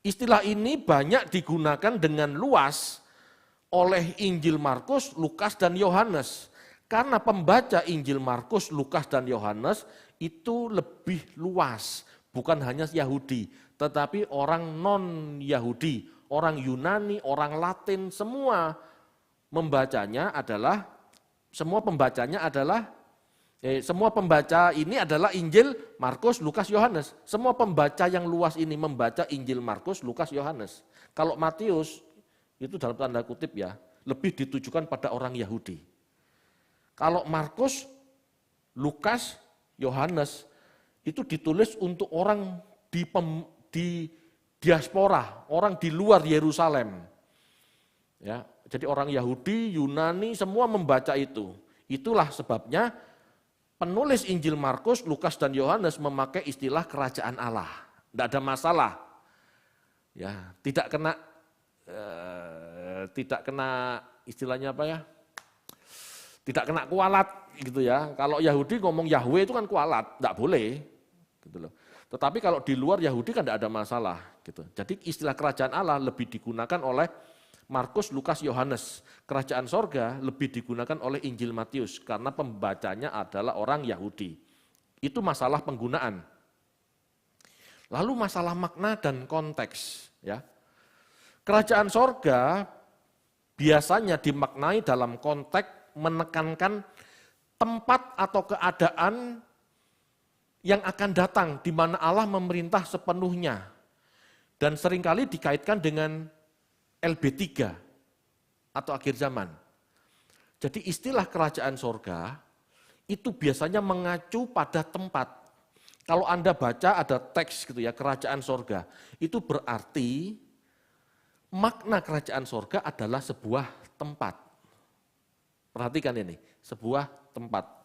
istilah ini banyak digunakan dengan luas oleh Injil Markus, Lukas, dan Yohanes. Karena pembaca Injil Markus, Lukas, dan Yohanes itu lebih luas, Bukan hanya Yahudi, tetapi orang non-Yahudi, orang Yunani, orang Latin, semua pembaca ini adalah Injil Markus, Lukas, Yohanes. Semua pembaca yang luas ini membaca Injil Markus, Lukas, Yohanes. Kalau Matius, itu dalam tanda kutip ya, lebih ditujukan pada orang Yahudi. Kalau Markus, Lukas, Yohanes, itu ditulis untuk orang di diaspora, orang di luar Yerusalem. Ya, jadi orang Yahudi, Yunani, semua membaca itu. Itulah sebabnya penulis Injil Markus, Lukas, dan Yohanes memakai istilah kerajaan Allah. Tidak ada masalah. Ya, tidak kena istilahnya apa ya? Tidak kena kualat gitu ya. Kalau Yahudi ngomong Yahweh itu kan kualat, tidak boleh. Gitu loh. Tetapi kalau di luar Yahudi kan tidak ada masalah. Gitu. Jadi istilah kerajaan Allah lebih digunakan oleh Markus, Lukas, Yohanes. Kerajaan sorga lebih digunakan oleh Injil Matius karena pembacanya adalah orang Yahudi. Itu masalah penggunaan. Lalu masalah makna dan konteks. Ya. Kerajaan sorga biasanya dimaknai dalam konteks menekankan tempat atau keadaan yang akan datang di mana Allah memerintah sepenuhnya. Dan seringkali dikaitkan dengan LB3 atau akhir zaman. Jadi istilah kerajaan sorga itu biasanya mengacu pada tempat. Kalau Anda baca ada teks gitu ya, kerajaan sorga, itu berarti makna kerajaan sorga adalah sebuah tempat. Perhatikan ini, sebuah tempat.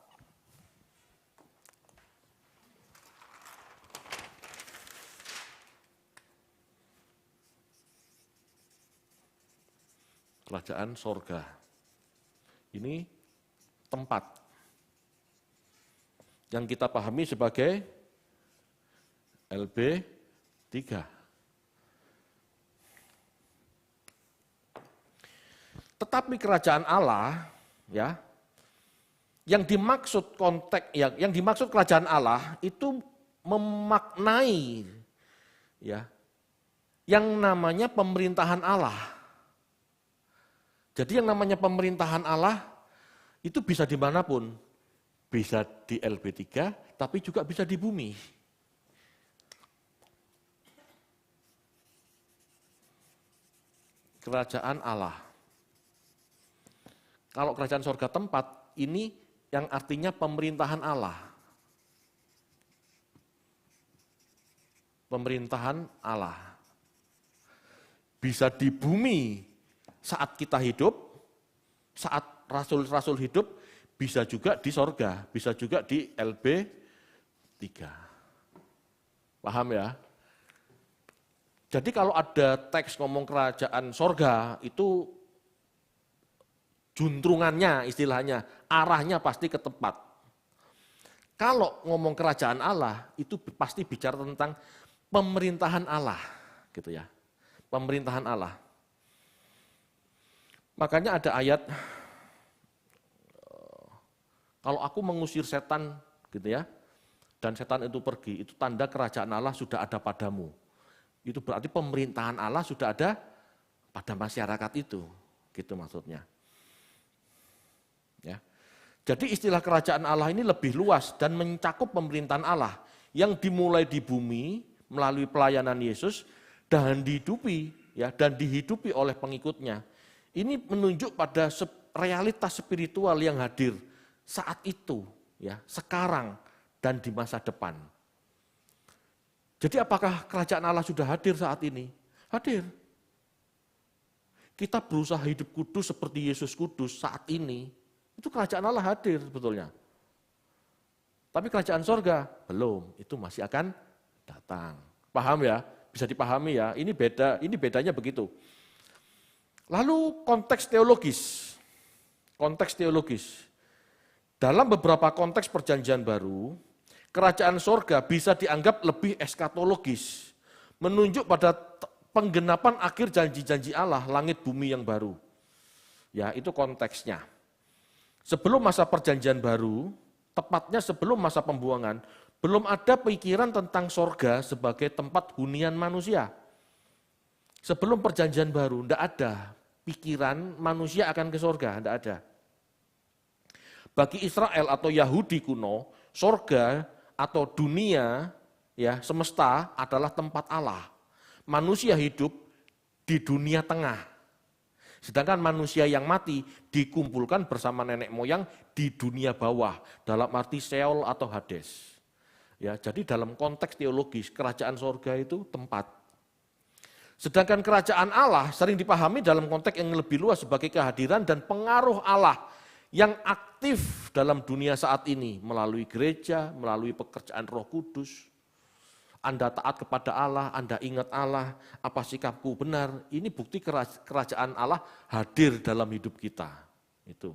Kerajaan sorga. Ini tempat yang kita pahami sebagai LB3. Tetapi kerajaan Allah ya, yang dimaksud konteks yang dimaksud kerajaan Allah itu memaknai ya yang namanya pemerintahan Allah. Jadi yang namanya pemerintahan Allah itu bisa dimanapun. Bisa di LB3, tapi juga bisa di bumi. Kerajaan Allah. Kalau kerajaan sorga tempat, ini yang artinya pemerintahan Allah. Pemerintahan Allah. Bisa di bumi, saat kita hidup, saat rasul-rasul hidup, bisa juga di sorga, bisa juga di LB3. Paham ya? Jadi kalau ada teks ngomong kerajaan sorga, itu juntrungannya istilahnya, arahnya pasti ke tempat. Kalau ngomong kerajaan Allah, itu pasti bicara tentang pemerintahan Allah. Gitu ya, pemerintahan Allah. Makanya ada ayat, kalau aku mengusir setan gitu ya, dan setan itu pergi, itu tanda kerajaan Allah sudah ada padamu. Itu berarti pemerintahan Allah sudah ada pada masyarakat itu, gitu maksudnya. Ya. Jadi istilah kerajaan Allah ini lebih luas dan mencakup pemerintahan Allah yang dimulai di bumi melalui pelayanan Yesus dan dihidupi oleh pengikutnya. Ini menunjuk pada realitas spiritual yang hadir saat itu, ya, sekarang dan di masa depan. Jadi apakah kerajaan Allah sudah hadir saat ini? Hadir. Kita berusaha hidup kudus seperti Yesus kudus saat ini, itu kerajaan Allah hadir sebetulnya. Tapi kerajaan sorga belum, itu masih akan datang. Paham ya? Bisa dipahami ya? Ini bedanya begitu. Lalu konteks teologis. Konteks teologis. Dalam beberapa konteks perjanjian baru, kerajaan sorga bisa dianggap lebih eskatologis, menunjuk pada penggenapan akhir janji-janji Allah, langit bumi yang baru. Ya, itu konteksnya. Sebelum masa perjanjian baru, tepatnya sebelum masa pembuangan, Belum ada pikiran tentang sorga sebagai tempat hunian manusia. Sebelum perjanjian baru, tidak ada pikiran manusia akan ke sorga, tidak ada. Bagi Israel atau Yahudi kuno, sorga atau dunia ya semesta adalah tempat Allah. Manusia hidup di dunia tengah. Sedangkan manusia yang mati dikumpulkan bersama nenek moyang di dunia bawah, dalam arti Seol atau Hades. Ya, jadi dalam konteks teologis, kerajaan sorga itu tempat. Sedangkan kerajaan Allah sering dipahami dalam konteks yang lebih luas sebagai kehadiran dan pengaruh Allah yang aktif dalam dunia saat ini melalui gereja, melalui pekerjaan Roh Kudus. Anda taat kepada Allah, Anda ingat Allah, apa sikapku benar, ini bukti kerajaan Allah hadir dalam hidup kita. Itu.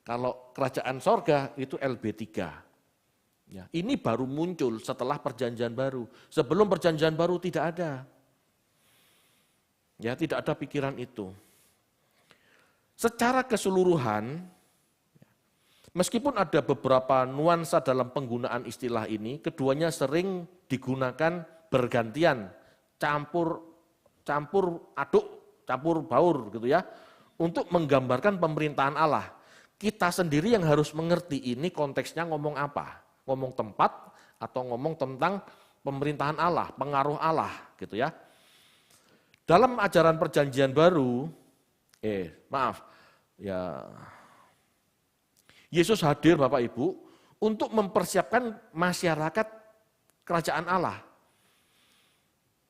Kalau kerajaan sorga itu LB3. Ya, ini baru muncul setelah perjanjian baru. Sebelum perjanjian baru tidak ada. Ya, tidak ada pikiran itu. Secara keseluruhan, meskipun ada beberapa nuansa dalam penggunaan istilah ini, keduanya sering digunakan bergantian, campur aduk, campur baur gitu ya, untuk menggambarkan pemerintahan Allah. Kita sendiri yang harus mengerti ini konteksnya ngomong apa, ngomong tempat atau ngomong tentang pemerintahan Allah, pengaruh Allah gitu ya. Dalam ajaran perjanjian baru, Yesus hadir Bapak Ibu untuk mempersiapkan masyarakat kerajaan Allah.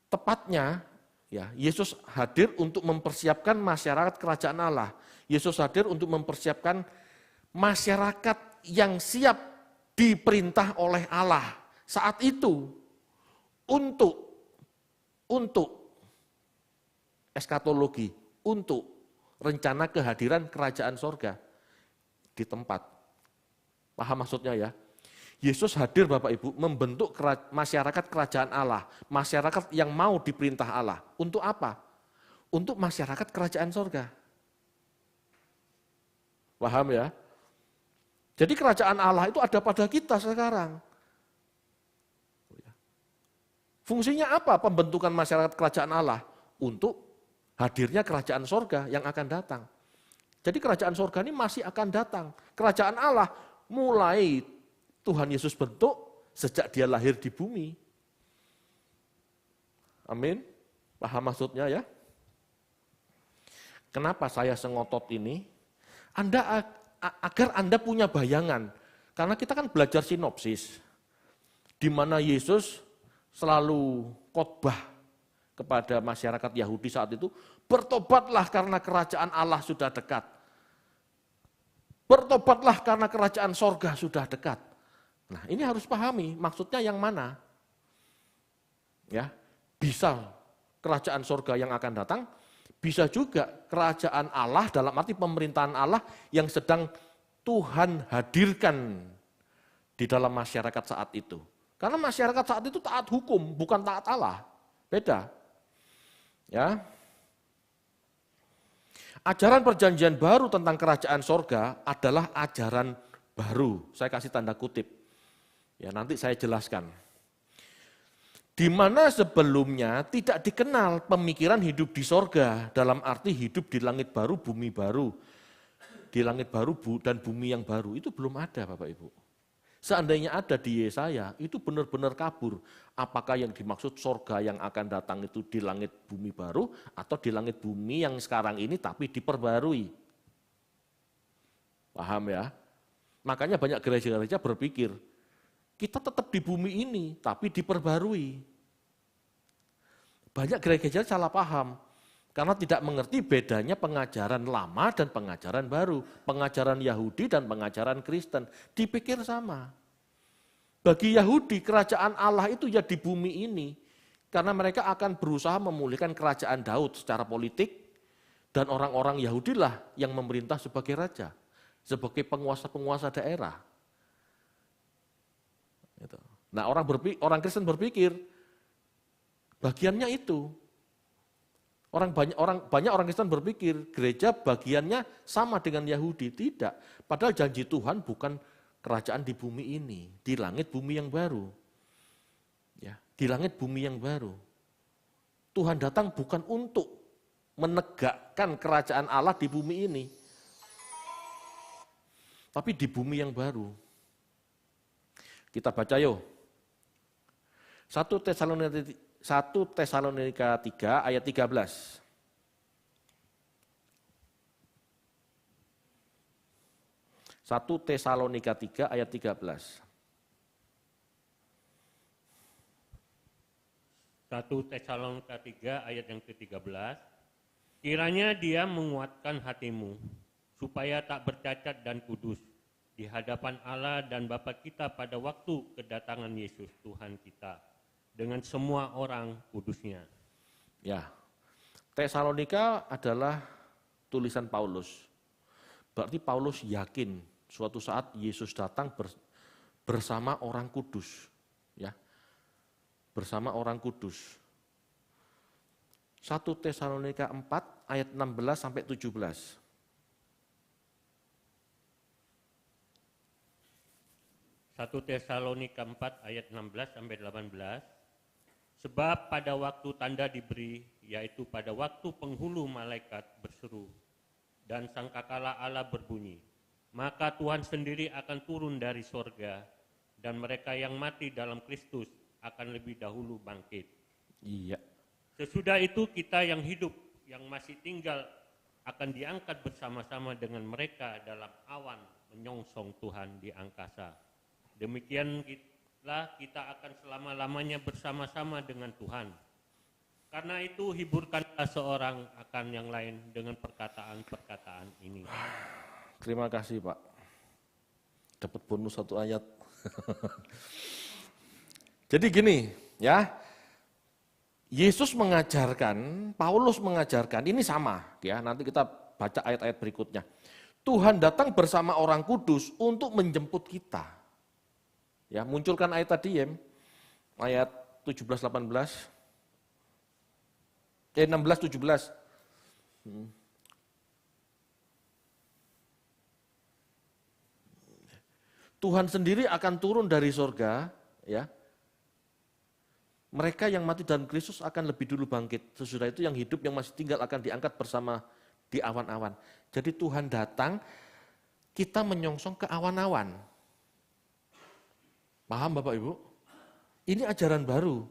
Tepatnya, ya, Yesus hadir untuk mempersiapkan masyarakat kerajaan Allah. Yesus hadir untuk mempersiapkan masyarakat yang siap diperintah oleh Allah saat itu untuk eskatologi, untuk rencana kehadiran kerajaan sorga di tempat. Paham maksudnya ya? Yesus hadir Bapak Ibu membentuk masyarakat kerajaan Allah, masyarakat yang mau diperintah Allah. Untuk apa? Untuk masyarakat kerajaan sorga. Paham ya? Jadi kerajaan Allah itu ada pada kita sekarang. Fungsinya apa pembentukan masyarakat kerajaan Allah? Untuk hadirnya kerajaan sorga yang akan datang. Jadi kerajaan sorga ini masih akan datang. Kerajaan Allah mulai Tuhan Yesus bentuk sejak dia lahir di bumi. Amin. Paham maksudnya ya? Kenapa saya sengotot ini? Agar Anda punya bayangan. Karena kita kan belajar sinopsis. Di mana Yesus selalu khotbah kepada masyarakat Yahudi saat itu, bertobatlah karena kerajaan Allah sudah dekat. Bertobatlah karena kerajaan sorga sudah dekat. Nah, ini harus pahami maksudnya yang mana. Ya, bisa kerajaan sorga yang akan datang, bisa juga kerajaan Allah dalam arti pemerintahan Allah yang sedang Tuhan hadirkan di dalam masyarakat saat itu. Karena masyarakat saat itu taat hukum, bukan taat Allah. Beda. Ya. Ajaran perjanjian baru tentang kerajaan sorga adalah ajaran baru. Saya kasih tanda kutip. Ya, nanti saya jelaskan. Di mana sebelumnya tidak dikenal pemikiran hidup di sorga, dalam arti hidup di langit baru, bumi baru. Di langit baru dan bumi yang baru, itu belum ada Bapak Ibu. Seandainya ada di Yesaya, itu benar-benar kabur. Apakah yang dimaksud sorga yang akan datang itu di langit bumi baru, atau di langit bumi yang sekarang ini tapi diperbarui. Paham ya? Makanya banyak gereja-gereja berpikir, kita tetap di bumi ini, tapi diperbarui. Banyak gereja salah paham, karena tidak mengerti bedanya pengajaran lama dan pengajaran baru. Pengajaran Yahudi dan pengajaran Kristen, dipikir sama. Bagi Yahudi, kerajaan Allah itu ya di bumi ini, karena mereka akan berusaha memulihkan kerajaan Daud secara politik, dan orang-orang Yahudi lah yang memerintah sebagai raja, sebagai penguasa-penguasa daerah. Nah, orang Kristen berpikir bagiannya itu. Banyak orang Kristen berpikir gereja bagiannya sama dengan Yahudi. Tidak. Padahal janji Tuhan bukan kerajaan di bumi ini, di langit bumi yang baru. Ya, di langit bumi yang baru. Tuhan datang bukan untuk menegakkan kerajaan Allah di bumi ini, tapi di bumi yang baru. Kita baca yuk. 1 Tesalonika 3 ayat 13. 1 Tesalonika 3 ayat 13. 1 Tesalonika 3 ayat yang ke-13. Kiranya Dia menguatkan hatimu, supaya tak bercacat dan kudus di hadapan Allah dan Bapa kita pada waktu kedatangan Yesus Tuhan kita, dengan semua orang kudusnya. Ya, Tesalonika adalah tulisan Paulus. Berarti Paulus yakin suatu saat Yesus datang bersama orang kudus. Ya, bersama orang kudus. 1 Tesalonika 4 ayat 16 sampai 17. 1 Tesalonika 4 ayat 16 sampai 18. Sebab pada waktu tanda diberi, yaitu pada waktu penghulu malaikat berseru dan sangkakala Allah berbunyi, maka Tuhan sendiri akan turun dari sorga, dan mereka yang mati dalam Kristus akan lebih dahulu bangkit. Iya. Sesudah itu kita yang hidup, yang masih tinggal, akan diangkat bersama-sama dengan mereka dalam awan menyongsong Tuhan di angkasa. Demikianlah kita akan selama-lamanya bersama-sama dengan Tuhan. Karena itu hiburkanlah seorang akan yang lain dengan perkataan-perkataan ini. Terima kasih Pak. Dapat bonus 1 ayat. Jadi gini ya, Yesus mengajarkan, Paulus mengajarkan, ini sama ya, nanti kita baca ayat-ayat berikutnya. Tuhan datang bersama orang kudus untuk menjemput kita. Ya, munculkan ayat tadi ya, ayat 17-18, 16-17. Tuhan sendiri akan turun dari sorga, ya. Mereka yang mati dalam Kristus akan lebih dulu bangkit. Sesudah itu yang hidup, yang masih tinggal akan diangkat bersama di awan-awan. Jadi Tuhan datang, kita menyongsong ke awan-awan. Paham Bapak Ibu? Ini ajaran baru.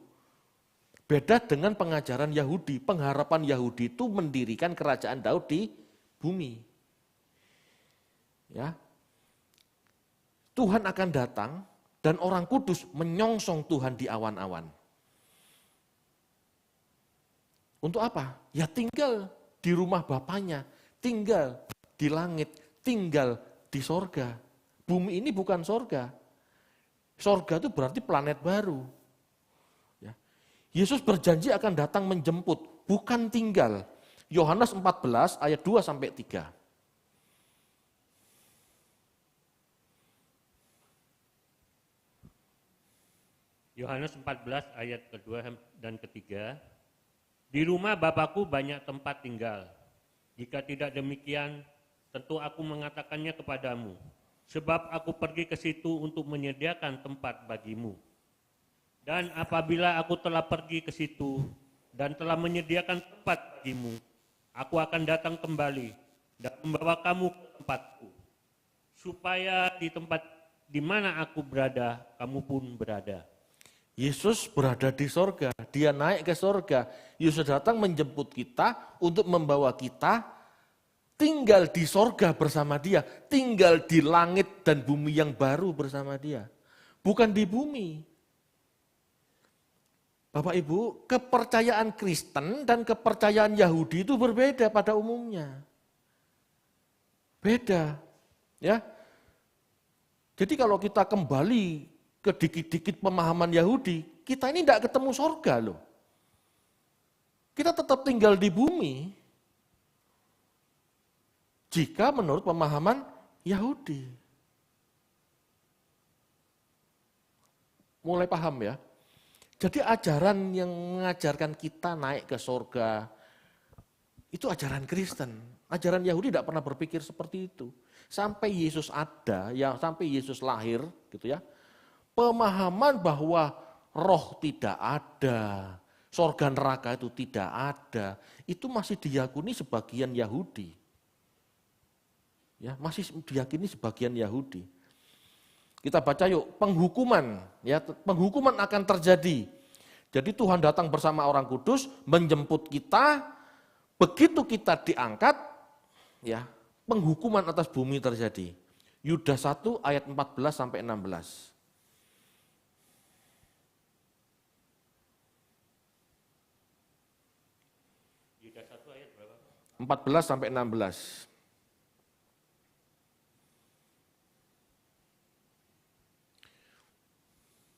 Beda dengan pengajaran Yahudi. Pengharapan Yahudi itu mendirikan kerajaan Daud di bumi. Ya. Tuhan akan datang dan orang kudus menyongsong Tuhan di awan-awan. Untuk apa? Ya tinggal di rumah Bapaknya, tinggal di langit, tinggal di sorga. Bumi ini bukan sorga. Sorga itu berarti planet baru. Ya. Yesus berjanji akan datang menjemput, bukan tinggal. Yohanes 14 ayat 2-3. Yohanes 14 ayat kedua dan ketiga. Di rumah Bapakku banyak tempat tinggal. Jika tidak demikian, tentu aku mengatakannya kepadamu. Sebab aku pergi ke situ untuk menyediakan tempat bagimu. Dan apabila aku telah pergi ke situ dan telah menyediakan tempat bagimu, aku akan datang kembali dan membawa kamu ke tempatku. Supaya di tempat di mana aku berada, kamu pun berada. Yesus berada di sorga, dia naik ke sorga. Yesus datang menjemput kita untuk membawa kita tinggal di sorga bersama dia. Tinggal di langit dan bumi yang baru bersama dia. Bukan di bumi. Bapak Ibu, kepercayaan Kristen dan kepercayaan Yahudi itu berbeda pada umumnya. Beda. Ya. Jadi kalau kita kembali ke dikit-dikit pemahaman Yahudi, kita ini tidak ketemu sorga loh. Kita tetap tinggal di bumi. Jika menurut pemahaman Yahudi. Mulai paham ya? Jadi ajaran yang mengajarkan kita naik ke sorga, itu ajaran Kristen. Ajaran Yahudi tidak pernah berpikir seperti itu. Sampai Yesus ada, ya sampai Yesus lahir gitu ya. Pemahaman bahwa roh tidak ada, surga neraka itu tidak ada, itu masih diyakini sebagian Yahudi. Ya, masih diyakini sebagian Yahudi. Kita baca yuk, penghukuman, ya, penghukuman akan terjadi. Jadi Tuhan datang bersama orang kudus, menjemput kita, begitu kita diangkat, ya, penghukuman atas bumi terjadi. Yudas 1 ayat 14 sampai 16. Yudas 1 ayat berapa? 14 sampai 16.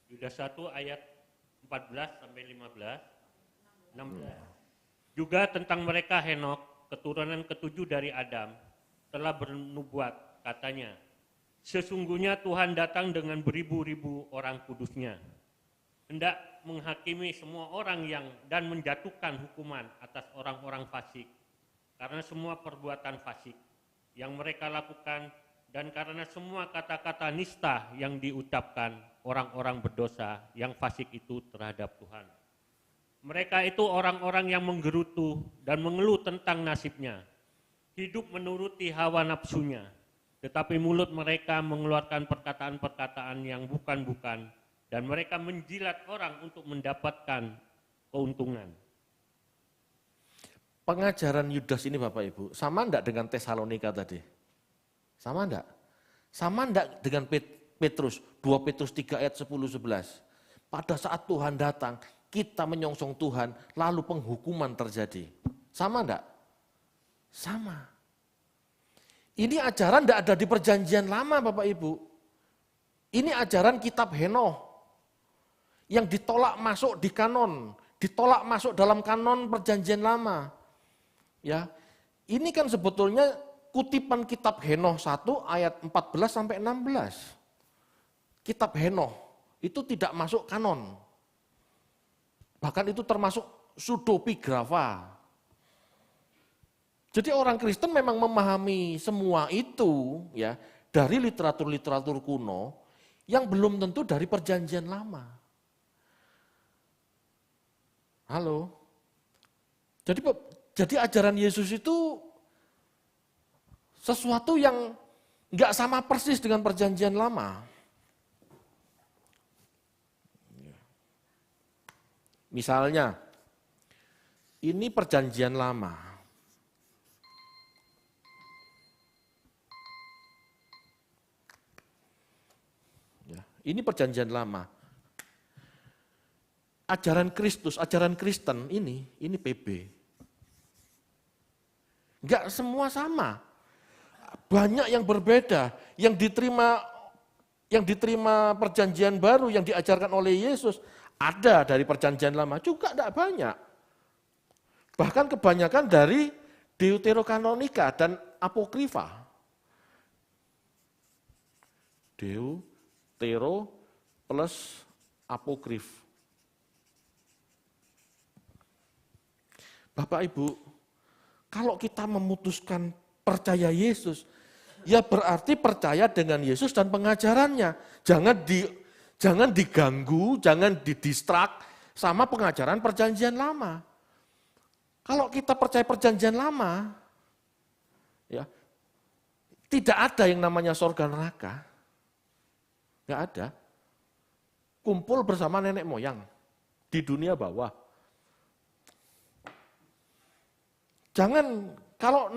Yudas 1 ayat 14 sampai 15. 16. Juga tentang mereka Henokh, keturunan ketujuh dari Adam, telah bernubuat, katanya, sesungguhnya Tuhan datang dengan beribu-ribu orang kudusnya, hendak menghakimi semua orang dan menjatuhkan hukuman atas orang-orang fasik, karena semua perbuatan fasik yang mereka lakukan, dan karena semua kata-kata nista yang diucapkan orang-orang berdosa yang fasik itu terhadap Tuhan. Mereka itu orang-orang yang menggerutu dan mengeluh tentang nasibnya, hidup menuruti hawa nafsunya, tetapi mulut mereka mengeluarkan perkataan-perkataan yang bukan-bukan, dan mereka menjilat orang untuk mendapatkan keuntungan. Pengajaran Yudas ini Bapak Ibu, sama enggak dengan Tesalonika tadi? Sama enggak? Sama enggak dengan Petrus, 2 Petrus 3 ayat 10-11. Pada saat Tuhan datang, kita menyongsong Tuhan, lalu penghukuman terjadi. Sama enggak? Sama. Ini ajaran enggak ada di perjanjian lama Bapak Ibu. Ini ajaran kitab Henokh yang ditolak masuk di kanon, ditolak masuk dalam kanon perjanjian lama. Ya, ini kan sebetulnya kutipan kitab Henokh 1 ayat 14 sampai 16. Kitab Henokh itu tidak masuk kanon. Bahkan itu termasuk pseudepigrafa. Jadi orang Kristen memang memahami semua itu ya dari literatur-literatur kuno yang belum tentu dari perjanjian lama. Halo. Jadi ajaran Yesus itu sesuatu yang enggak sama persis dengan perjanjian lama. Misalnya, ini perjanjian lama. Ya, ini perjanjian lama. Ajaran Kristus, ajaran Kristen ini PB. Enggak semua sama. Banyak yang berbeda, yang diterima perjanjian baru yang diajarkan oleh Yesus ada dari perjanjian lama juga tidak banyak. Bahkan kebanyakan dari Deuterokanonika dan Apokrifa. Deutero plus Apokrif. Bapak Ibu, kalau kita memutuskan percaya Yesus, ya berarti percaya dengan Yesus dan pengajarannya. Jangan diganggu, jangan didistrak sama pengajaran perjanjian lama. Kalau kita percaya perjanjian lama, ya tidak ada yang namanya surga neraka. Enggak ada. Kumpul bersama nenek moyang di dunia bawah. Jangan kalau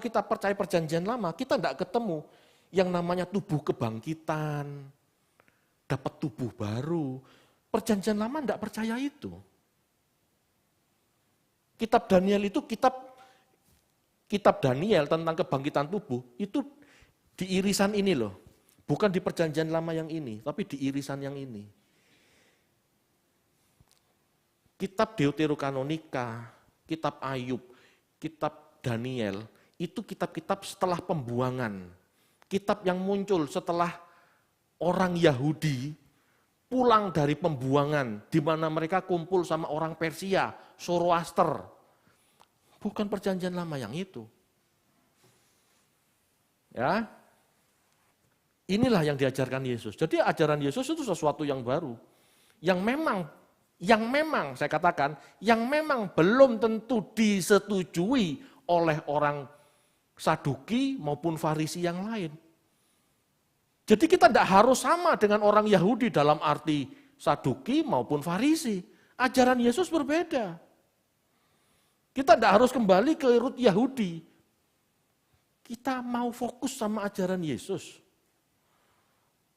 kita percaya perjanjian lama, kita tidak ketemu yang namanya tubuh kebangkitan, dapat tubuh baru. Perjanjian lama tidak percaya itu. Kitab Daniel itu kitab Daniel tentang kebangkitan tubuh itu di irisan ini loh. Bukan di perjanjian lama yang ini, tapi di irisan yang ini. Kitab Deuterokanonika, kitab Ayub, kitab Daniel, itu kitab-kitab setelah pembuangan. Kitab yang muncul setelah orang Yahudi pulang dari pembuangan, di mana mereka kumpul sama orang Persia, Zoroaster. Bukan perjanjian lama yang itu. Ya, inilah yang diajarkan Yesus. Jadi ajaran Yesus itu sesuatu yang baru. yang memang saya katakan, yang memang belum tentu disetujui oleh orang Saduki maupun Farisi yang lain. Jadi kita tidak harus sama dengan orang Yahudi dalam arti Saduki maupun Farisi. Ajaran Yesus berbeda. Kita tidak harus kembali ke rut Yahudi. Kita mau fokus sama ajaran Yesus.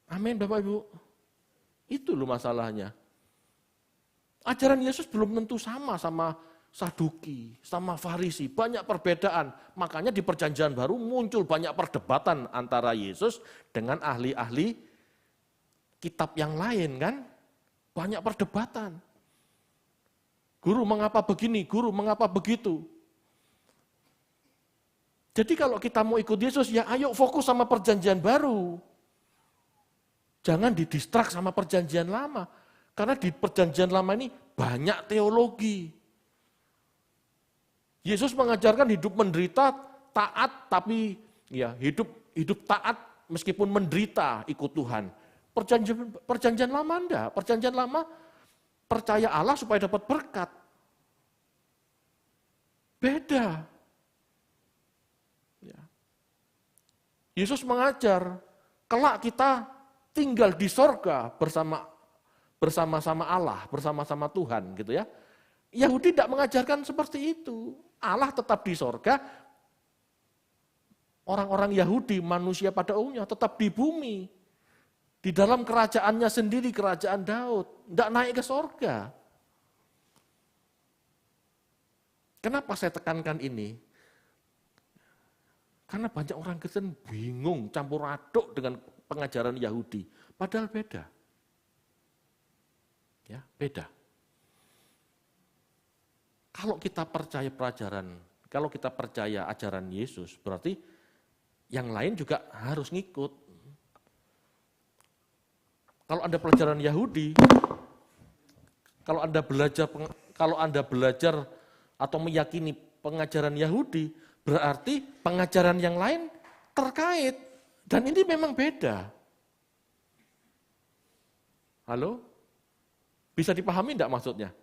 Amin Bapak Ibu. Itu loh masalahnya. Ajaran Yesus belum tentu sama Saduki, sama Farisi, banyak perbedaan. Makanya di Perjanjian Baru muncul banyak perdebatan antara Yesus dengan ahli-ahli kitab yang lain kan. Banyak perdebatan. Guru mengapa begini, guru mengapa begitu. Jadi kalau kita mau ikut Yesus, ya ayo fokus sama Perjanjian Baru. Jangan didistrak sama Perjanjian Lama. Karena di Perjanjian Lama ini banyak teologi. Yesus mengajarkan hidup menderita, taat, tapi ya hidup taat meskipun menderita ikut Tuhan. Perjanjian Lama enggak. Perjanjian Lama percaya Allah supaya dapat berkat. Beda. Ya. Yesus mengajar, kelak kita tinggal di sorga bersama-sama Allah, bersama-sama Tuhan gitu ya. Yahudi tidak mengajarkan seperti itu. Allah tetap di sorga, orang-orang Yahudi, manusia pada umumnya tetap di bumi. Di dalam kerajaannya sendiri, kerajaan Daud. Tidak naik ke sorga. Kenapa saya tekankan ini? Karena banyak orang Kristen bingung, campur aduk dengan pengajaran Yahudi. Padahal beda. Ya, beda. Kalau kita percaya kalau kita percaya ajaran Yesus, berarti yang lain juga harus ngikut. Kalau Anda pelajaran Yahudi, kalau Anda belajar atau meyakini pengajaran Yahudi, berarti pengajaran yang lain terkait. Dan ini memang beda. Halo? Bisa dipahami enggak maksudnya?